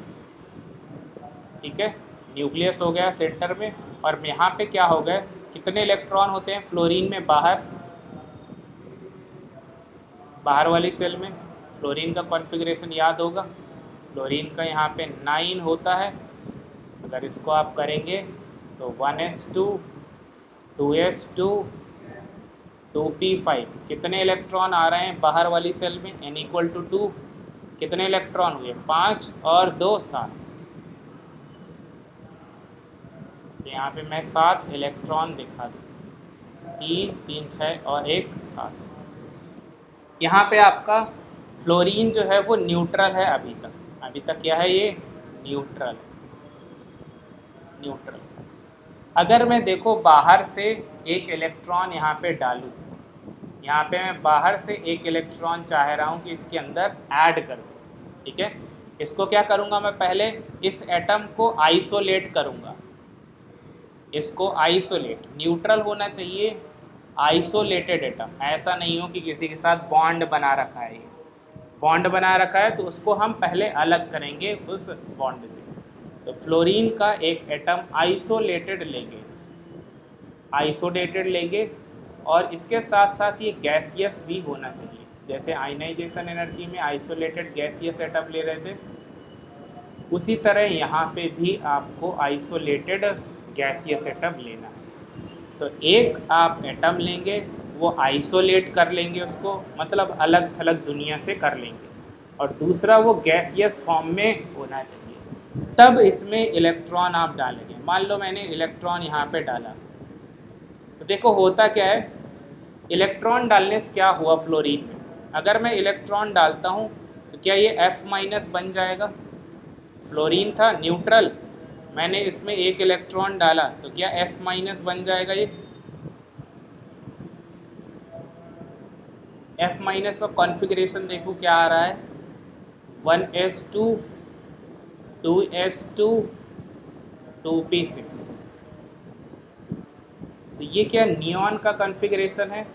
ठीक है, न्यूक्लियस हो गया सेंटर में, और यहाँ पे क्या हो गया, कितने इलेक्ट्रॉन होते हैं फ्लोरीन में? बाहर वाली सेल में फ्लोरीन का कॉन्फ़िगरेशन याद होगा। फ्लोरीन का यहाँ पे 9 होता है, अगर इसको आप करेंगे तो 1s2 2s2 2p5 कितने इलेक्ट्रॉन आ रहे हैं बाहर वाली सेल में, n इक्वल टू 2, कितने इलेक्ट्रॉन हुए 5 और 2 7। तो यहाँ पे मैं 7 इलेक्ट्रॉन दिखा दूँ, 3 3 6 और 1 7। यहाँ पे आपका फ्लोरीन जो है वो न्यूट्रल है अभी तक क्या है ये न्यूट्रल। अगर मैं देखो बाहर से एक इलेक्ट्रॉन यहाँ पे डालूँ, यहाँ पे मैं बाहर से एक इलेक्ट्रॉन चाह रहा हूँ कि इसके अंदर ऐड कर दूँ, ठीक है। इसको क्या करूँगा मैं, पहले इस एटम को आइसोलेट करूँगा, इसको आइसोलेट, न्यूट्रल होना चाहिए, आइसोलेटेड एटम, ऐसा नहीं हो कि किसी के साथ बॉन्ड बना रखा है, ये बॉन्ड बना रखा है तो उसको हम पहले अलग करेंगे उस बॉन्ड से। तो फ्लोरीन का एक एटम आइसोलेटेड लेंगे और इसके साथ साथ ये गैसियस भी होना चाहिए, जैसे आयनाइजेशन एनर्जी में आइसोलेटेड गैसियस एटम ले रहे थे, उसी तरह यहाँ पे भी आपको आइसोलेटेड गैसियस एटम लेना है। तो एक आप एटम लेंगे, वो आइसोलेट कर लेंगे उसको, मतलब अलग थलग दुनिया से कर लेंगे, और दूसरा वो गैसियस फॉर्म में होना चाहिए, तब इसमें इलेक्ट्रॉन आप डालेंगे। मान लो मैंने इलेक्ट्रॉन यहाँ पे डाला, तो देखो होता क्या है, इलेक्ट्रॉन डालने से क्या हुआ फ्लोरीन में, अगर मैं इलेक्ट्रॉन डालता हूँ तो क्या ये F- बन जाएगा। फ्लोरीन था न्यूट्रल, मैंने इसमें एक इलेक्ट्रॉन डाला तो क्या F- बन जाएगा। ये F- का कॉन्फ़िगरेशन देखो क्या आ रहा है, 1s2 2s2 2p6। तो ये क्या नियॉन का कॉन्फ़िगरेशन है,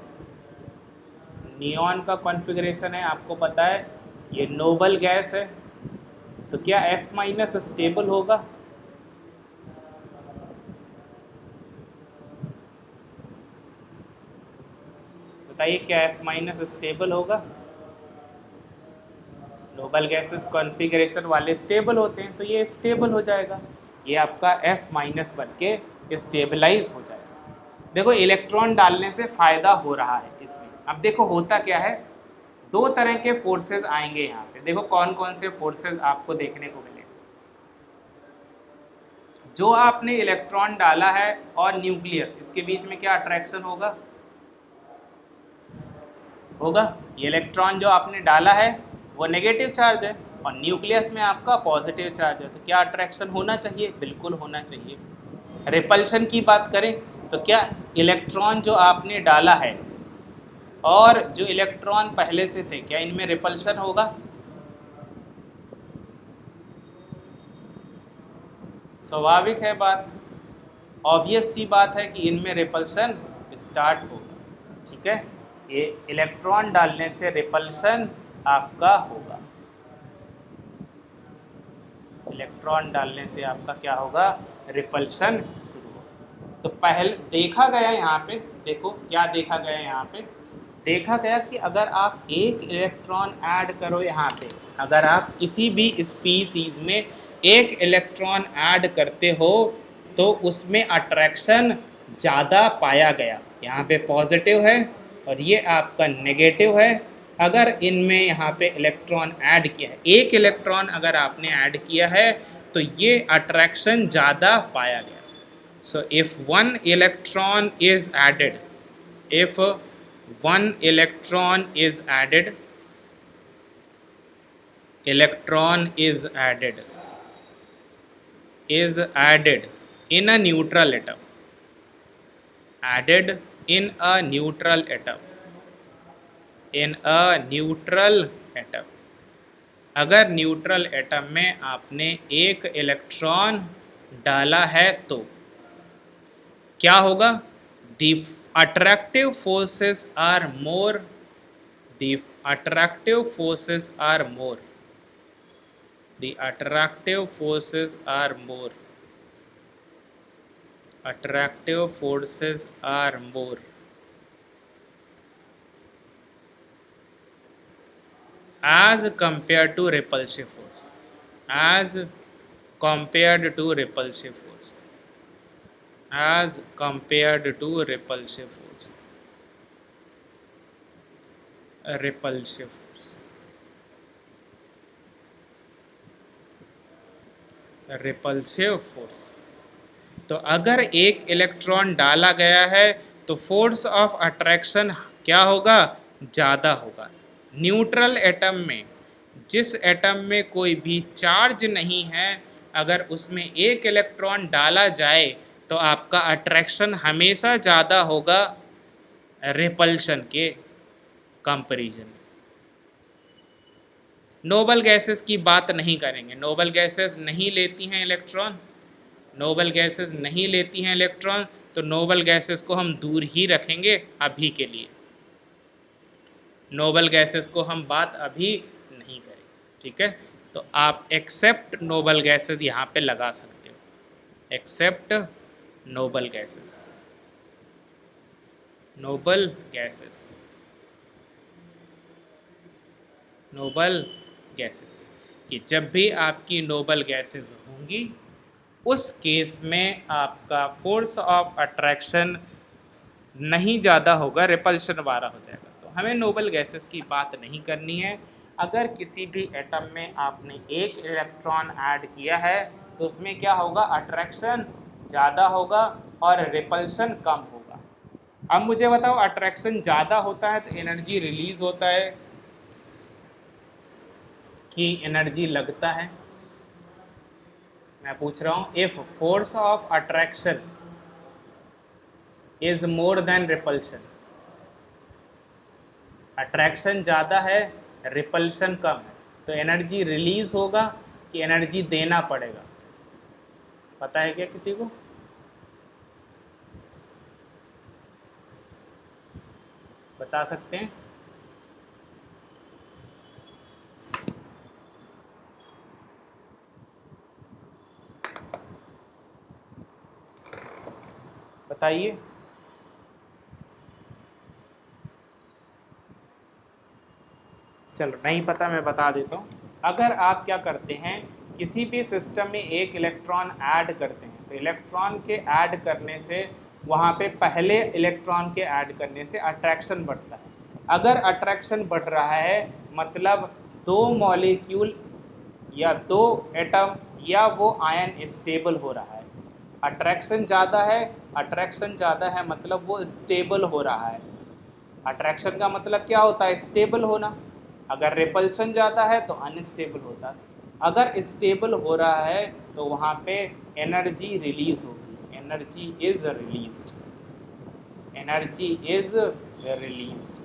नियॉन का कॉन्फ़िगरेशन है, आपको पता है ये नोबल गैस है, तो क्या F- स्टेबल होगा। बताइए क्या F- स्टेबल होगा। नोबल गैसेस कॉन्फ़िगरेशन वाले स्टेबल होते हैं, तो ये स्टेबल हो जाएगा, ये आपका F- बन के स्टेबलाइज हो जाएगा। देखो इलेक्ट्रॉन डालने से फ़ायदा हो रहा है इसमें। अब देखो होता क्या है, दो तरह के फोर्सेस आएंगे यहाँ पे, देखो कौन कौन से फोर्सेस आपको देखने को मिले। जो आपने इलेक्ट्रॉन डाला है और न्यूक्लियस, इसके बीच में क्या अट्रैक्शन होगा, ये इलेक्ट्रॉन जो आपने डाला है वो नेगेटिव चार्ज है और न्यूक्लियस में आपका पॉजिटिव चार्ज है, तो क्या अट्रैक्शन होना चाहिए, बिल्कुल होना चाहिए। रिपल्शन की बात करें तो क्या इलेक्ट्रॉन जो आपने डाला है और जो इलेक्ट्रॉन पहले से थे, क्या इनमें रिपल्शन होगा। स्वाभाविक है बात, ऑब्वियस सी बात है कि इनमें रिपल्शन स्टार्ट होगा, ठीक है। ये इलेक्ट्रॉन डालने से रिपल्शन आपका होगा, इलेक्ट्रॉन डालने से आपका क्या होगा, रिपल्शन शुरू होगा। तो पहले देखा गया यहाँ पे, देखो क्या देखा गया यहाँ पे, देखा गया कि अगर आप एक इलेक्ट्रॉन ऐड करो यहाँ पे, अगर आप किसी भी स्पीसीज में एक इलेक्ट्रॉन ऐड करते हो तो उसमें अट्रैक्शन ज़्यादा पाया गया, यहाँ पे पॉजिटिव है और ये आपका नेगेटिव है। अगर इनमें यहाँ पे इलेक्ट्रॉन ऐड किया है, एक इलेक्ट्रॉन अगर आपने ऐड किया है तो ये अट्रैक्शन ज़्यादा पाया गया। So if one electron is added, if one electron is added, electron is added in a neutral atom, added in a neutral atom, in a neutral atom, अगर न्यूट्रल एटम में आपने एक इलेक्ट्रॉन डाला है तो क्या होगा, the attractive forces are more, the attractive forces are more, the attractive forces are more, attractive forces are more as compared to repulsive force, as compared to repulsive force, as compared to repulsive force, repulsive force, repulsive force। तो अगर एक electron डाला गया है तो force of attraction क्या होगा, ज़्यादा होगा। न्यूट्रल एटम में, जिस एटम में कोई भी चार्ज नहीं है, अगर उसमें एक इलेक्ट्रॉन डाला जाए तो आपका अट्रैक्शन हमेशा ज़्यादा होगा रिपल्शन के कंपैरिजन में। नोबल गैसेस की बात नहीं करेंगे, नोबल गैसेस नहीं लेती हैं इलेक्ट्रॉन, नोबल गैसेस नहीं लेती हैं इलेक्ट्रॉन, तो नोबल गैसेस को हम दूर ही रखेंगे अभी के लिए। नोबल गैसेस को हम बात अभी नहीं करेंगे, ठीक है। तो आप एक्सेप्ट नोबल गैसेस यहाँ पे लगा सकते हो, except noble gases, noble gases, noble gases. कि जब भी आपकी नोबल गैसेस होंगी उस केस में आपका फोर्स ऑफ अट्रैक्शन नहीं ज़्यादा होगा, रिपल्शन वाला हो जाएगा। तो हमें नोबल गैसेस की बात नहीं करनी है। अगर किसी भी एटम में आपने एक इलेक्ट्रॉन ऐड किया है तो उसमें क्या होगा, अट्रैक्शन ज़्यादा होगा और रिपल्शन कम होगा। अब मुझे बताओ, अट्रैक्शन ज़्यादा होता है तो एनर्जी रिलीज होता है कि एनर्जी लगता है? मैं पूछ रहा हूँ, if force of attraction is more than repulsion, attraction ज़्यादा है रिपल्शन कम है, तो एनर्जी रिलीज होगा कि एनर्जी देना पड़ेगा? पता है क्या किसी को? बता सकते हैं? बताइए। चलो नहीं पता, मैं बता देता हूँ। अगर आप क्या करते हैं, किसी भी सिस्टम में एक इलेक्ट्रॉन ऐड करते हैं तो इलेक्ट्रॉन के ऐड करने से वहाँ पे पहले इलेक्ट्रॉन के ऐड करने से अट्रैक्शन बढ़ता है। अगर अट्रैक्शन बढ़ रहा है मतलब दो मॉलिक्यूल या दो एटम या वो आयन स्टेबल हो रहा है। अट्रैक्शन ज़्यादा है, अट्रैक्शन ज़्यादा है मतलब वो स्टेबल हो रहा है। अट्रैक्शन का मतलब क्या होता है, स्टेबल होना। अगर रिपल्शन ज़्यादा है तो अनस्टेबल होता है। अगर स्टेबल हो रहा है तो वहाँ पे एनर्जी रिलीज होगी, energy is released, energy is released.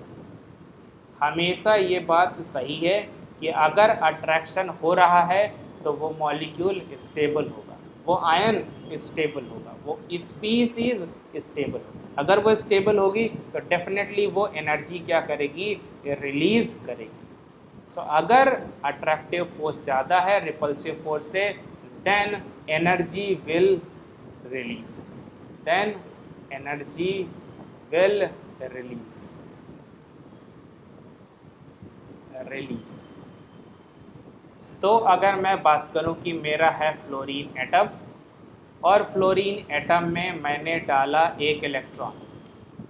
हमेशा ये बात सही है कि अगर अट्रैक्शन हो रहा है तो वो मॉलिक्यूल स्टेबल होगा, वो आयन स्टेबल होगा, वो स्पीसीज स्टेबल होगा। अगर वो स्टेबल होगी तो डेफिनेटली वो एनर्जी क्या करेगी, रिलीज करेगी। सो अगर अट्रैक्टिव फोर्स ज़्यादा है रिपल्सिव फोर्स से, then energy will release, then energy will release, release. तो अगर मैं बात करूं कि मेरा है फ्लोरीन एटम और फ्लोरीन एटम में मैंने डाला एक इलेक्ट्रॉन,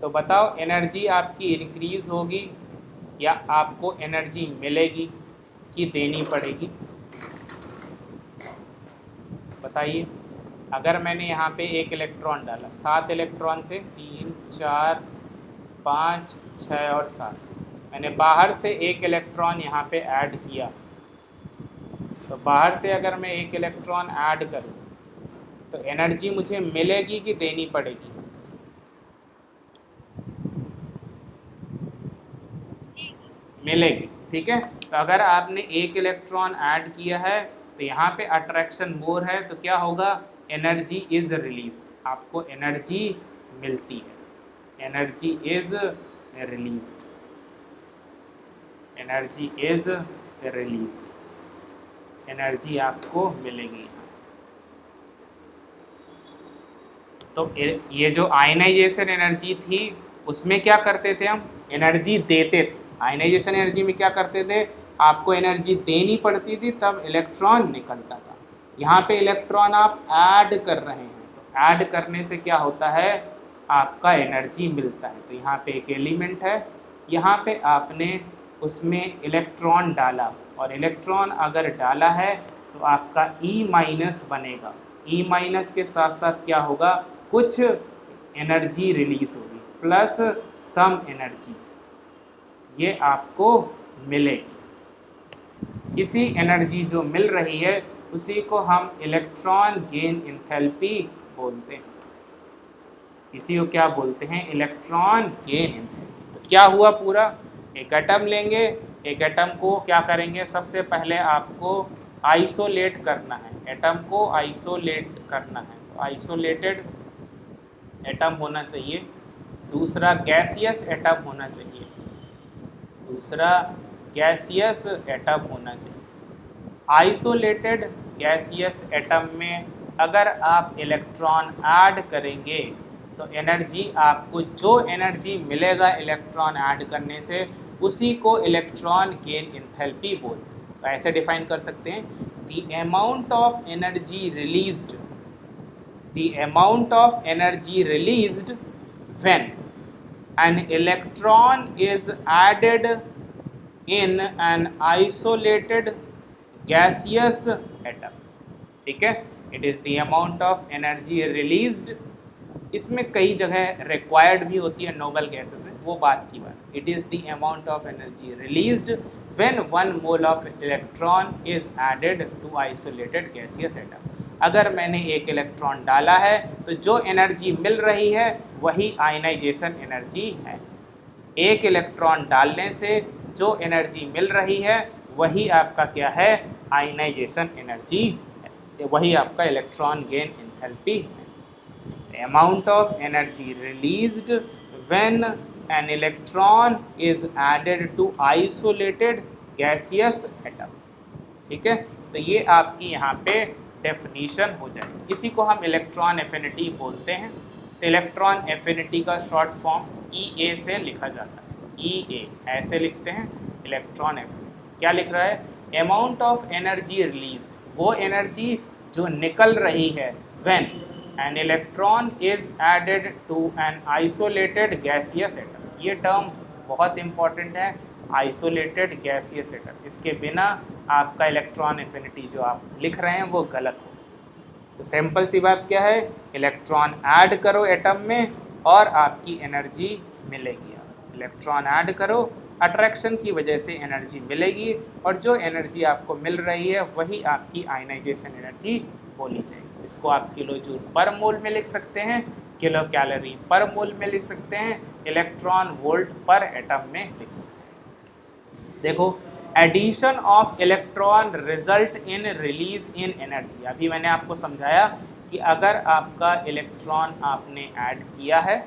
तो बताओ एनर्जी आपकी इंक्रीज होगी या आपको एनर्जी मिलेगी कि देनी पड़ेगी? बताइए। अगर मैंने यहाँ पे एक इलेक्ट्रॉन डाला, 7 इलेक्ट्रॉन थे, 3 4 5 6 और 7, मैंने बाहर से एक इलेक्ट्रॉन यहाँ पे ऐड किया, तो बाहर से अगर मैं एक इलेक्ट्रॉन ऐड करूँ तो एनर्जी मुझे मिलेगी कि देनी पड़ेगी? मिलेगी, ठीक है। तो अगर आपने एक इलेक्ट्रॉन ऐड किया है तो यहाँ पे अट्रैक्शन मोर है तो क्या होगा, एनर्जी इज रिलीज, आपको एनर्जी मिलती है, energy is released, energy is released, energy आपको मिलेगी। तो ये जो आयनाइजेशन एनर्जी थी उसमें क्या करते थे हम, एनर्जी देते थे। आयनाइजेशन एनर्जी में क्या करते थे, आपको एनर्जी देनी पड़ती थी तब इलेक्ट्रॉन निकलता था। यहाँ पे इलेक्ट्रॉन आप ऐड कर रहे हैं, तो ऐड करने से क्या होता है, आपका एनर्जी मिलता है। तो यहाँ पे एक एलिमेंट है, यहाँ पे आपने उसमें इलेक्ट्रॉन डाला, और इलेक्ट्रॉन अगर डाला है तो आपका ई माइनस बनेगा। ई माइनस के साथ साथ क्या होगा, कुछ एनर्जी रिलीज होगी प्लस सम एनर्जी, ये आपको मिलेगी। इसी एनर्जी जो मिल रही है उसी को हम इलेक्ट्रॉन गेन एंथैल्पी बोलते हैं। इसी को क्या बोलते हैं, इलेक्ट्रॉन गेन एंथैल्पी। तो क्या हुआ, पूरा एक एटम लेंगे, एक एटम को क्या करेंगे, सबसे पहले आपको आइसोलेट करना है, एटम को आइसोलेट करना है। तो आइसोलेटेड एटम होना चाहिए, दूसरा गैसियस एटम होना चाहिए, दूसरा गैसियस एटम होना चाहिए। आइसोलेटेड गैसियस एटम में अगर आप इलेक्ट्रॉन ऐड करेंगे तो एनर्जी, आपको जो एनर्जी मिलेगा इलेक्ट्रॉन ऐड करने से, उसी को इलेक्ट्रॉन गेन एंथैल्पी बोलते हैं। तो ऐसे डिफाइन कर सकते हैं, the amount of energy released, the amount of energy released when an electron is added in an isolated gaseous atom। ठीक है, it is the amount of energy released। इसमें कई जगह रिक्वायर्ड भी होती है नोबल गैसेस में, वो बात की बात। It is the amount of energy released when 1 mole of electron is added to isolated gaseous atom. अगर मैंने एक इलेक्ट्रॉन डाला है तो जो एनर्जी मिल रही है वही आयनाइजेशन एनर्जी है। एक इलेक्ट्रॉन डालने से जो एनर्जी मिल रही है वही आपका क्या है, आयनाइजेशन एनर्जी है, वही आपका इलेक्ट्रॉन गेन एंथैल्पी है। Amount of energy released when an electron is added to isolated gaseous atom। ठीक है, तो ये आपकी यहाँ पे डेफिनीशन हो जाएगी। इसी को हम इलेक्ट्रॉन एफिनिटी बोलते हैं। तो इलेक्ट्रॉन एफिनिटी का शॉर्ट फॉर्म EA से लिखा जाता है, EA ऐसे लिखते हैं इलेक्ट्रॉन एफिनिटी। क्या लिख रहा है, अमाउंट ऑफ एनर्जी रिलीज, वो एनर्जी जो निकल रही है when an electron is added to an isolated gaseous atom। ये टर्म बहुत इंपॉर्टेंट है, आइसोलेटेड गैसियस एटम। इसके बिना आपका इलेक्ट्रॉन एफिनिटी जो आप लिख रहे हैं वो गलत हो। तो सिंपल सी बात क्या है, इलेक्ट्रॉन ऐड करो एटम में और आपकी एनर्जी मिलेगी। इलेक्ट्रॉन ऐड करो, अट्रैक्शन की वजह से एनर्जी मिलेगी, और जो एनर्जी आपको मिल रही है वही आपकी आयनाइजेशन एनर्जी बोली जाएगी। इसको आप किलो जूल पर मोल में लिख सकते हैं, किलो कैलोरी पर मोल में लिख सकते हैं, इलेक्ट्रॉन वोल्ट पर एटम में लिख सकते हैं। देखो, addition of electron result in release in energy. अभी मैंने आपको समझाया कि अगर आपका इलेक्ट्रॉन आपने ऐड किया है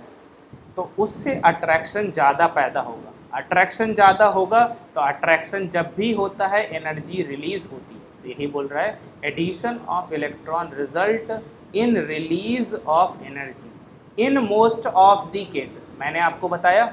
तो उससे अट्रैक्शन ज़्यादा पैदा होगा। अट्रैक्शन ज़्यादा होगा तो अट्रैक्शन जब भी होता है एनर्जी रिलीज होती है। तो यही बोल रहा है, addition of electron result in release of energy in most of the cases. मैंने आपको बताया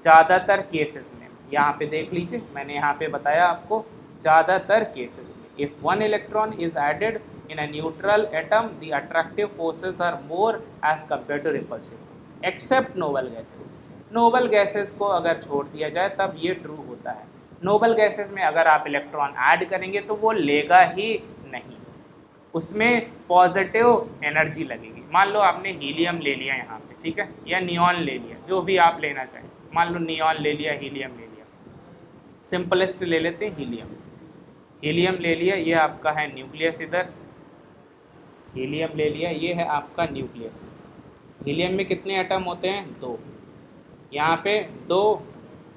ज़्यादातर केसेस में, यहाँ पे देख लीजिए, मैंने यहाँ पे बताया आपको ज़्यादातर केसेस में। If one electron is added in a neutral atom the attractive forces are more as compare to repulsive except noble gases. Noble gases को अगर छोड़ दिया जाए तब ये ट्रू होता है। नोबल गैसेस में अगर आप इलेक्ट्रॉन ऐड करेंगे तो वो लेगा ही नहीं, उसमें पॉजिटिव एनर्जी लगेगी। मान लो आपने हीलियम ले लिया यहाँ पे, ठीक है, या नियॉन ले लिया, जो भी आप लेना चाहें। मान लो नियॉन ले लिया, हीलियम ले लिया, सिंपलेस्ट ले लेते हैं हीलियम। हीलियम ले लिया, ये आपका है न्यूक्लियस, इधर हीलियम ले लिया, ये है आपका न्यूक्लियस। हीलियम में कितने एटम होते हैं, 2। यहाँ पे 2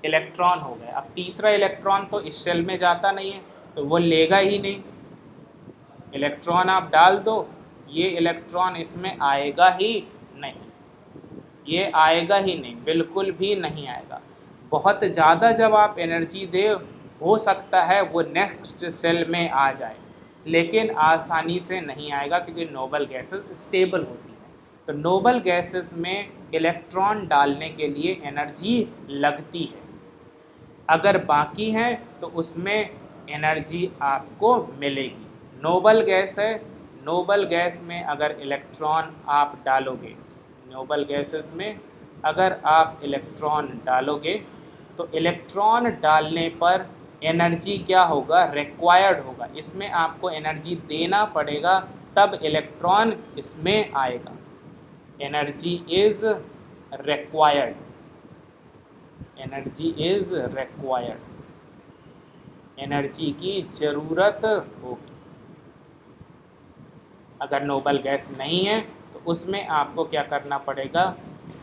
इलेक्ट्रॉन हो गए। अब तीसरा इलेक्ट्रॉन तो इस शेल में जाता नहीं है तो वो लेगा ही नहीं। इलेक्ट्रॉन आप डाल दो, ये इलेक्ट्रॉन इसमें आएगा ही नहीं, ये आएगा ही नहीं, बिल्कुल भी नहीं आएगा। बहुत ज़्यादा जब आप एनर्जी दे, हो सकता है वो नेक्स्ट सेल में आ जाए, लेकिन आसानी से नहीं आएगा क्योंकि नोबल गैसेस स्टेबल होती है। तो नोबल गैसेस में इलेक्ट्रॉन डालने के लिए एनर्जी लगती है। अगर बाकी हैं तो उसमें एनर्जी आपको मिलेगी। नोबल गैस है नोबल गैस में अगर इलेक्ट्रॉन आप डालोगे, नोबल गैसेस में अगर आप इलेक्ट्रॉन डालोगे तो इलेक्ट्रॉन डालने पर एनर्जी क्या होगा, रिक्वायर्ड होगा। इसमें आपको एनर्जी देना पड़ेगा तब इलेक्ट्रॉन इसमें आएगा। Energy is required, energy is required, energy की ज़रूरत होगी। अगर नोबल गैस नहीं है तो उसमें आपको क्या करना पड़ेगा,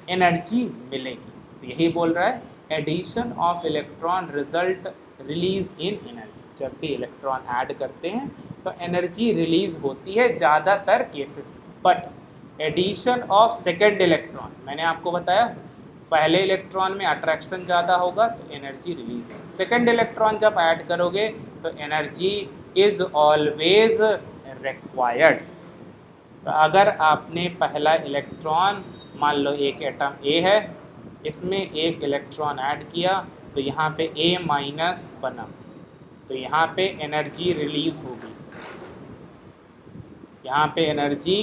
एनर्जी मिलेगी। तो यही बोल रहा है, addition of electron result release in energy. जब भी इलेक्ट्रॉन ऐड करते हैं तो एनर्जी रिलीज होती है ज़्यादातर cases. But addition of second electron, मैंने आपको बताया पहले इलेक्ट्रॉन में अट्रैक्शन ज़्यादा होगा तो एनर्जी रिलीज होगी। सेकेंड इलेक्ट्रॉन जब ऐड करोगे तो एनर्जी इज ऑलवेज रिक्वायर्ड। तो अगर आपने पहला इलेक्ट्रॉन, मान लो एक एटम ए है, इसमें एक इलेक्ट्रॉन ऐड किया तो यहाँ पे ए माइनस बना, तो यहाँ पे एनर्जी रिलीज होगी, यहाँ पे एनर्जी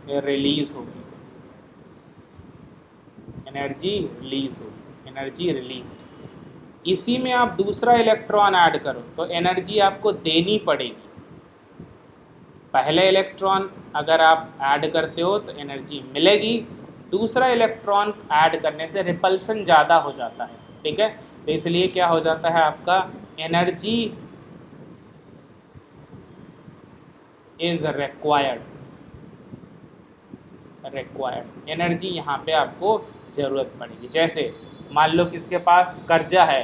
रिलीज होगी, एनर्जी रिलीज होगी, एनर्जी रिलीज। इसी में आप दूसरा इलेक्ट्रॉन ऐड करो तो एनर्जी आपको देनी पड़ेगी। पहले इलेक्ट्रॉन अगर आप ऐड करते हो तो एनर्जी मिलेगी, दूसरा इलेक्ट्रॉन ऐड करने से रिपल्सन ज़्यादा हो जाता है, ठीक है। तो इसलिए क्या हो जाता है, आपका energy is required, required energy यहाँ पे आपको ज़रूरत पड़ेगी। जैसे मान लो किसके पास कर्जा है,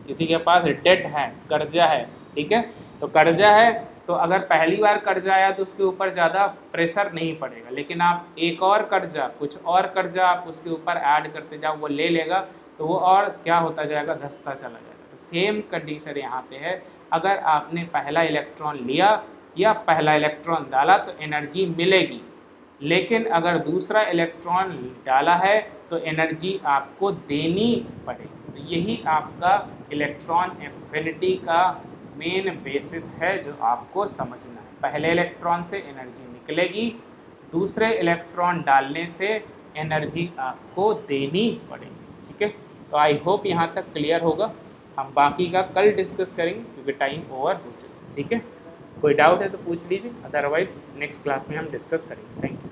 किसी के पास डेट है, कर्जा है, ठीक है। तो कर्जा है तो अगर पहली बार कर्जा आया तो उसके ऊपर ज़्यादा प्रेशर नहीं पड़ेगा, लेकिन आप एक और कर्जा, कुछ और कर्जा आप उसके ऊपर ऐड करते जाओ, वो ले लेगा तो वो और क्या होता जाएगा, धंसता चला जाएगा। तो सेम कंडीशन यहाँ पे है, अगर आपने पहला इलेक्ट्रॉन लिया या पहला इलेक्ट्रॉन डाला तो एनर्जी मिलेगी, लेकिन अगर दूसरा इलेक्ट्रॉन डाला है तो एनर्जी आपको देनी पड़ेगी। तो यही आपका इलेक्ट्रॉन एफिनिटी का मेन बेसिस है जो आपको समझना है। पहले इलेक्ट्रॉन से एनर्जी निकलेगी, दूसरे इलेक्ट्रॉन डालने से एनर्जी आपको देनी पड़ेगी, ठीक है। तो आई होप यहाँ तक क्लियर होगा। हम बाकी का कल डिस्कस करेंगे क्योंकि टाइम ओवर हो चुका है, ठीक है। कोई डाउट है तो पूछ लीजिए, अदरवाइज नेक्स्ट क्लास में हम डिस्कस करेंगे। Thank you.